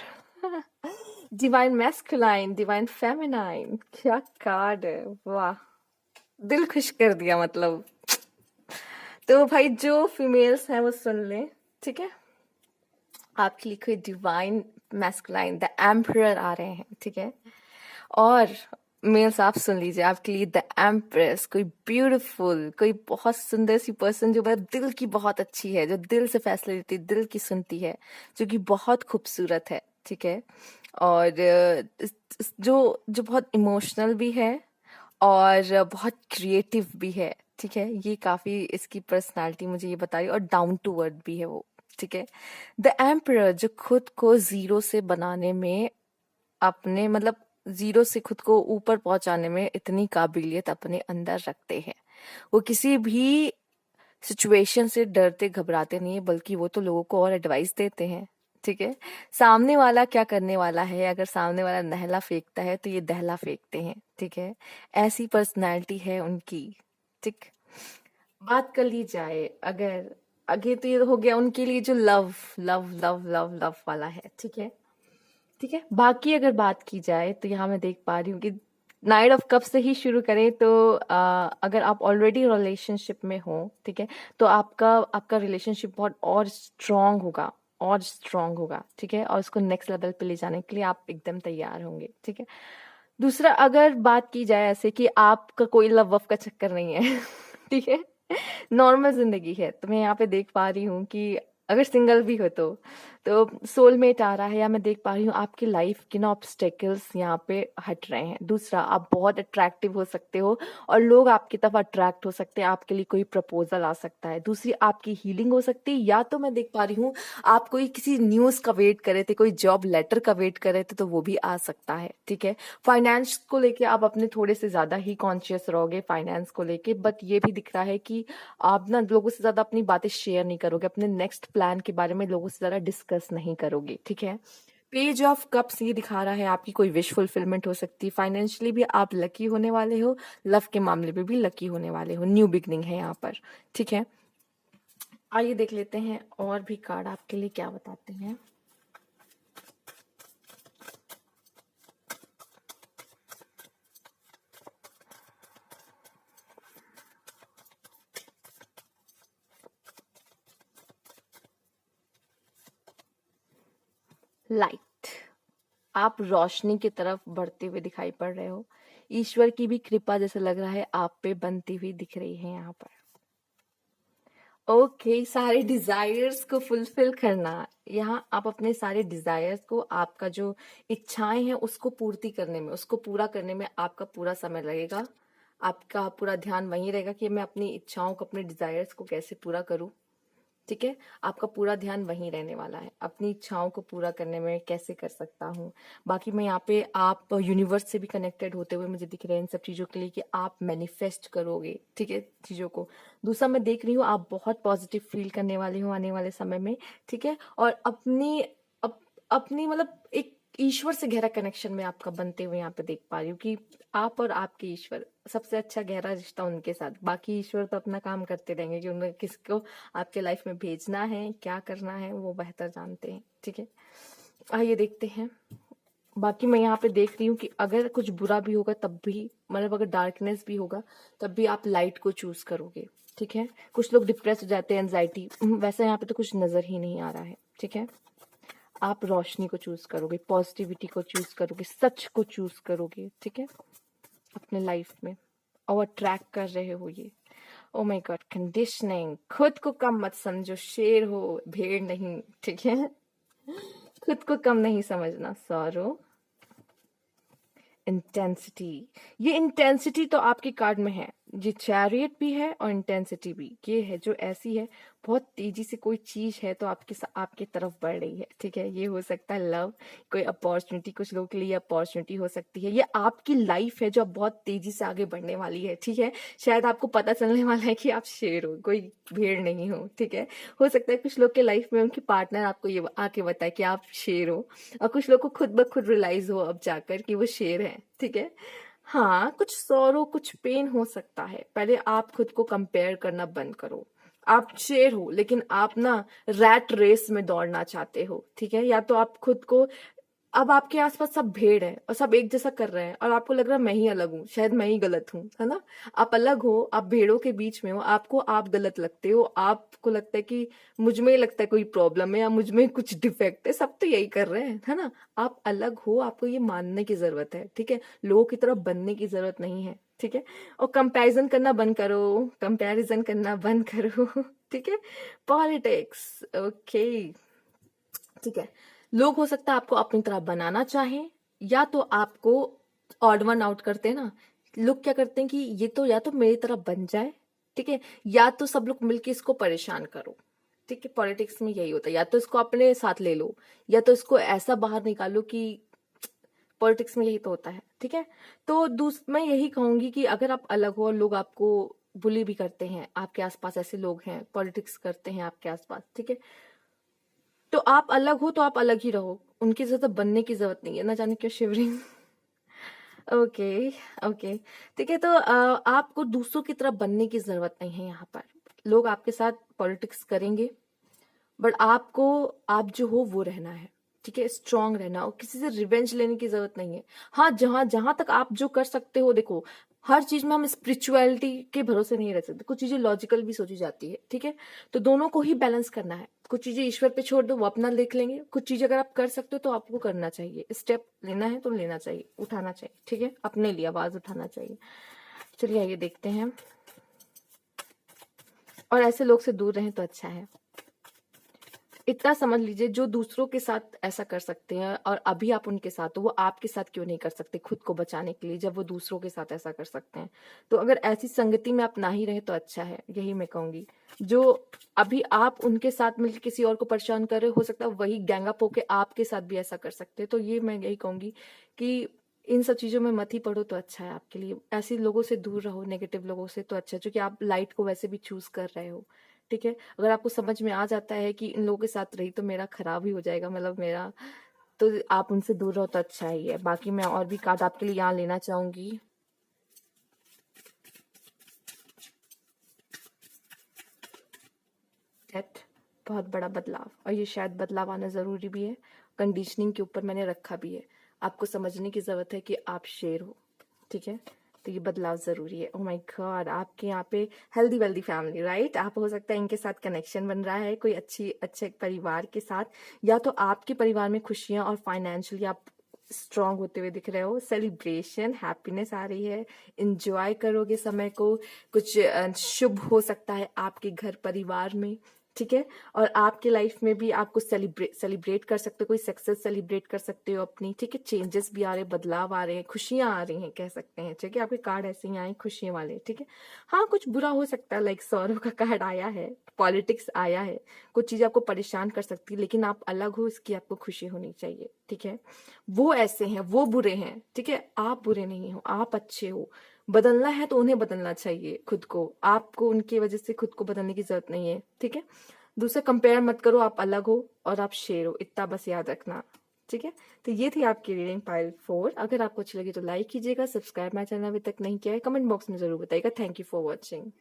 Divine masculine, divine feminine, क्या कार्ड है, वाह, दिल खुश कर दिया मतलब। तो भाई जो फीमेल्स हैं वो सुन लें, ठीक है। आपके लिए कोई डिवाइन मैस्कुलाइन, द एम्परर आ रहे हैं, ठीक है। और मेल्स आप सुन लीजिए, आपके लिए द एम्प्रेस, कोई ब्यूटीफुल, कोई बहुत सुंदर सी पर्सन, जो मतलब दिल की बहुत अच्छी है, जो दिल से फैसले लेती है, दिल की सुनती है, जो कि बहुत खूबसूरत है, ठीक है। और जो जो बहुत इमोशनल भी है और बहुत क्रिएटिव भी है, ठीक है। ये काफी इसकी पर्सनालिटी मुझे ये बताई, और डाउन टू अर्थ भी है वो, ठीक है। द एम्परर, जो खुद को जीरो से बनाने में, अपने मतलब जीरो से खुद को ऊपर पहुंचाने में इतनी काबिलियत अपने अंदर रखते हैं। वो किसी भी सिचुएशन से डरते घबराते नहीं है, बल्कि वो तो लोगों को और एडवाइस देते हैं, ठीक है। सामने वाला क्या करने वाला है, अगर सामने वाला नहला फेंकता है तो ये दहला फेंकते हैं, ठीक है। ऐसी पर्सनालिटी है उनकी, ठीक। बात कर ली जाए अगर, आगे तो ये हो गया उनके लिए जो love love love love love वाला है, ठीक है, ठीक है। बाकी अगर बात की जाए तो यहाँ मैं देख पा रही हूँ कि नाइट ऑफ कप से ही शुरू करें तो अगर आप ऑलरेडी रिलेशनशिप में हो, ठीक है, तो आपका आपका रिलेशनशिप बहुत और स्ट्रांग होगा, और स्ट्रांग होगा, ठीक है। और उसको नेक्स्ट लेवल पे ले जाने के लिए आप एकदम तैयार होंगे, ठीक है। दूसरा, अगर बात की जाए ऐसे कि आपका कोई लव वफ का चक्कर नहीं है, ठीक है, नॉर्मल जिंदगी है, तो मैं यहाँ पे देख पा रही हूँ कि अगर सिंगल भी हो तो सोलमेट आ रहा है, या मैं देख पा रही हूँ आपकी लाइफ के ना ऑब्स्टेकल्स यहाँ पे हट रहे हैं। दूसरा, आप बहुत अट्रैक्टिव हो सकते हो और लोग आपकी तरफ अट्रैक्ट हो सकते हैं, आपके लिए कोई प्रपोजल आ सकता है। दूसरी, आपकी हीलिंग हो सकती है, या तो मैं देख पा रही हूँ आप कोई किसी न्यूज का वेट कर रहे थे, कोई जॉब लेटर का वेट कर रहे थे, तो वो भी आ सकता है। ठीक है, फाइनेंस को लेके आप अपने थोड़े से ज्यादा ही कॉन्शियस रहोगे फाइनेंस को लेके, बट ये भी दिख रहा है कि आप ना लोगों से ज्यादा अपनी बातें शेयर नहीं करोगे, अपने नेक्स्ट प्लान के बारे में लोगों से ज्यादा डिस्कस नहीं करोगे। ठीक है, पेज ऑफ कप्स ये दिखा रहा है आपकी कोई विश फुलफिलमेंट हो सकती है। फाइनेंशियली भी आप लकी होने वाले हो, लव के मामले में भी लकी होने वाले हो, न्यू बिगनिंग है यहाँ पर। ठीक है, आइए देख लेते हैं और भी कार्ड आपके लिए क्या बताते हैं। लाइट, आप रोशनी की तरफ बढ़ते हुए दिखाई पड़ रहे हो। ईश्वर की भी कृपा जैसे लग रहा है आप पे बनती हुई दिख रही है यहाँ पर। ओके, सारे डिजायर्स को फुलफिल करना, यहाँ आप अपने सारे डिजायर्स को, आपका जो इच्छाएं हैं उसको पूर्ति करने में, उसको पूरा करने में आपका पूरा समय लगेगा। आपका पूरा ध्यान वहीं रहेगा कि मैं अपनी इच्छाओं को, अपने डिजायर्स को कैसे पूरा करूं। ठीक है, आपका पूरा ध्यान वहीं रहने वाला है, अपनी इच्छाओं को पूरा करने में कैसे कर सकता हूँ। बाकी मैं यहाँ पे आप यूनिवर्स से भी कनेक्टेड होते हुए मुझे दिख रहे हैं इन सब चीज़ों के लिए कि आप मैनिफेस्ट करोगे। ठीक है, चीज़ों को। दूसरा, मैं देख रही हूँ आप बहुत पॉजिटिव फील करने वाले हो आने वाले समय में। ठीक है, और अपनी मतलब एक ईश्वर से गहरा कनेक्शन में आपका बनते हुए यहाँ पे देख पा रही हूँ कि आप और आपके ईश्वर, सबसे अच्छा गहरा रिश्ता उनके साथ। बाकी ईश्वर तो अपना काम करते रहेंगे कि उन्हें किसको आपके लाइफ में भेजना है, क्या करना है, वो बेहतर जानते हैं। ठीक है, आइए देखते हैं। बाकी मैं यहाँ पे देख रही हूँ कि अगर कुछ बुरा भी होगा तब भी, मतलब अगर डार्कनेस भी होगा तब भी आप लाइट को चूज करोगे। ठीक है, कुछ लोग डिप्रेस हो जाते हैं, एंजाइटी, वैसा यहाँ पे तो कुछ नजर ही नहीं आ रहा है। ठीक है, आप रोशनी को चूज करोगे, पॉजिटिविटी को चूज करोगे, सच को चूज करोगे। ठीक है, अपने लाइफ में, और ट्रैक कर रहे हो ये। ओ माय गॉड, कंडीशनिंग, खुद को कम मत समझो, शेर हो, भेड़ नहीं। ठीक है, खुद को कम नहीं समझना। सॉरो, इंटेंसिटी, ये इंटेंसिटी तो आपके कार्ड में है, ये चैरियट भी है और इंटेंसिटी भी, ये है जो ऐसी है, बहुत तेजी से कोई चीज है तो आपके तरफ बढ़ रही है। ठीक है, ये हो सकता है लव, कोई अपॉर्चुनिटी, कुछ लोगों के लिए अपॉर्चुनिटी हो सकती है, ये आपकी लाइफ है जो अब बहुत तेजी से आगे बढ़ने वाली है। ठीक है, शायद आपको पता चलने वाला है कि आप शेर हो, कोई भेड़ नहीं हो। ठीक है, हो सकता है कुछ लोग के लाइफ में उनके पार्टनर आपको ये आके बताए कि आप शेर हो, और कुछ लोग को खुद ब खुद रियलाइज हो अब जाकर कि वो शेर है। ठीक है, हाँ, कुछ सॉरो, कुछ पेन हो सकता है। पहले आप खुद को कंपेयर करना बंद करो। आप शेर हो लेकिन आप ना रैट रेस में दौड़ना चाहते हो। ठीक है, या तो आप खुद को, अब आपके आसपास सब भेड़ है और सब एक जैसा कर रहे हैं और आपको लग रहा है मैं ही अलग हूँ, शायद मैं ही गलत हूँ, है ना। आप अलग हो, आप भेड़ों के बीच में हो, आपको आप गलत लगते हो, आपको लगता है कि मुझ में ही लगता है कोई प्रॉब्लम है या मुझ में कुछ डिफेक्ट है, सब तो यही कर रहे हैं, है ना। आप अलग हो, आपको ये मानने की जरूरत है। ठीक है, लोगों की तरह बनने की जरूरत नहीं है। ठीक है, और कंपैरिजन करना बंद करो, कंपैरिजन करना बंद करो। ठीक है, पॉलिटिक्स, ओके। ठीक है, लोग हो सकता है आपको अपनी तरह बनाना चाहें, या तो आपको ऑड वन आउट करते हैं ना। लोग क्या करते हैं कि ये तो या तो मेरी तरह बन जाए, ठीक है, या तो सब लोग मिलके इसको परेशान करो। ठीक है, पॉलिटिक्स में यही होता है, या तो इसको अपने साथ ले लो, या तो इसको ऐसा बाहर निकालो कि, पॉलिटिक्स में यही तो होता है। ठीक है, तो मैं यही कहूंगी कि अगर आप अलग हो और लोग आपको बुली भी करते हैं, आपके आसपास ऐसे लोग हैं पॉलिटिक्स करते हैं आपके आसपास, ठीक है, तो आप अलग हो तो आप अलग ही रहो, उनकी जरूरत बनने की जरूरत नहीं है। ना जाने क्यों शिवरिंग। ओके, ओके, ठीक है, तो आपको दूसरों की तरफ बनने की जरूरत नहीं है। यहाँ पर लोग आपके साथ पॉलिटिक्स करेंगे, बट आपको, आप जो हो वो रहना है। ठीक है, स्ट्रांग रहना, और किसी से रिवेंज लेने की जरूरत नहीं है। हाँ, जहां जहां तक आप जो कर सकते हो, देखो, हर चीज में हम स्पिरिचुअलिटी के भरोसे नहीं रह सकते, कुछ चीजें लॉजिकल भी सोची जाती है। ठीक है, तो दोनों को ही बैलेंस करना है। कुछ चीजें ईश्वर पे छोड़ दो, वो अपना देख लेंगे, कुछ चीजें अगर आप कर सकते हो तो आपको करना चाहिए, स्टेप लेना है तो लेना चाहिए, उठाना चाहिए। ठीक है, अपने लिए आवाज उठाना चाहिए। चलिए आइए देखते हैं, और ऐसे लोग से दूर रहें तो अच्छा है। इतना समझ लीजिए, जो दूसरों के साथ ऐसा कर सकते हैं और अभी आप उनके साथ हो, वो आपके साथ क्यों नहीं कर सकते खुद को बचाने के लिए, जब वो दूसरों के साथ ऐसा कर सकते हैं। तो अगर ऐसी संगति में आप ना ही रहे तो अच्छा है, यही मैं कहूंगी। जो अभी आप उनके साथ मिलकर किसी और को परेशान कर रहे हो सकता है वही गैंग अप होके आपके साथ भी ऐसा कर सकते हैं। तो ये मैं यही कहूंगी कि इन सब चीजों में मत ही पड़ो तो अच्छा है आपके लिए। ऐसे लोगों से दूर रहो, नेगेटिव लोगों से तो अच्छा है, क्योंकि आप लाइट को वैसे भी चूज कर रहे हो। ठीक है, अगर आपको समझ में आ जाता है कि इन लोगों के साथ रही तो मेरा खराब ही हो जाएगा, मतलब मेरा, तो आप उनसे दूर रहो तो अच्छा ही है। बाकी मैं और भी कार्ड आपके लिए यहाँ लेना चाहूंगी। डेथ, बहुत बड़ा बदलाव, और ये शायद बदलाव आना जरूरी भी है। कंडीशनिंग के ऊपर मैंने रखा भी है, आपको समझने की जरूरत है कि आप शेर हो। ठीक है, तो ये बदलाव जरूरी है। ओह माय गॉड, आपके यहाँ पे हेल्दी वेल्दी फैमिली, राइट? आप हो सकता है इनके साथ कनेक्शन बन रहा है कोई अच्छे परिवार के साथ, या तो आपके परिवार में खुशियां और फाइनेंशियली आप स्ट्रांग होते हुए दिख रहे हो। सेलिब्रेशन, हैप्पीनेस आ रही है, इंजॉय करोगे समय को। कुछ शुभ हो सकता है आपके घर परिवार में। ठीक है, और आपके लाइफ में भी आपको सेलिब्रेट कर सकते हो, कोई सक्सेस सेलिब्रेट कर सकते हो अपनी। ठीक है, चेंजेस भी आ रहे हैं, बदलाव आ रहे हैं, खुशियां आ रही हैं, कह सकते हैं। ठीक है, आपके कार्ड ऐसे ही आए खुशियों वाले। ठीक है, हाँ कुछ बुरा हो सकता है, लाइक सौरव का कार्ड आया है, पॉलिटिक्स आया है, कुछ चीजें आपको परेशान कर सकती है, लेकिन आप अलग हो, इसकी आपको खुशी होनी चाहिए। ठीक है, वो ऐसे हैं, वो बुरे हैं। ठीक है, आप बुरे नहीं हो, आप अच्छे हो। बदलना है तो उन्हें बदलना चाहिए खुद को, आपको उनकी वजह से खुद को बदलने की जरूरत नहीं है। ठीक है, दूसरे कंपेयर मत करो, आप अलग हो और आप शेर हो, इतना बस याद रखना। ठीक है, तो ये थी आपकी रीडिंग पाइल 4। अगर आपको अच्छी लगी तो लाइक कीजिएगा, सब्सक्राइब मेरा चैनल अभी तक नहीं किया है, कमेंट बॉक्स में जरूर बताइएगा। Thank you for watching.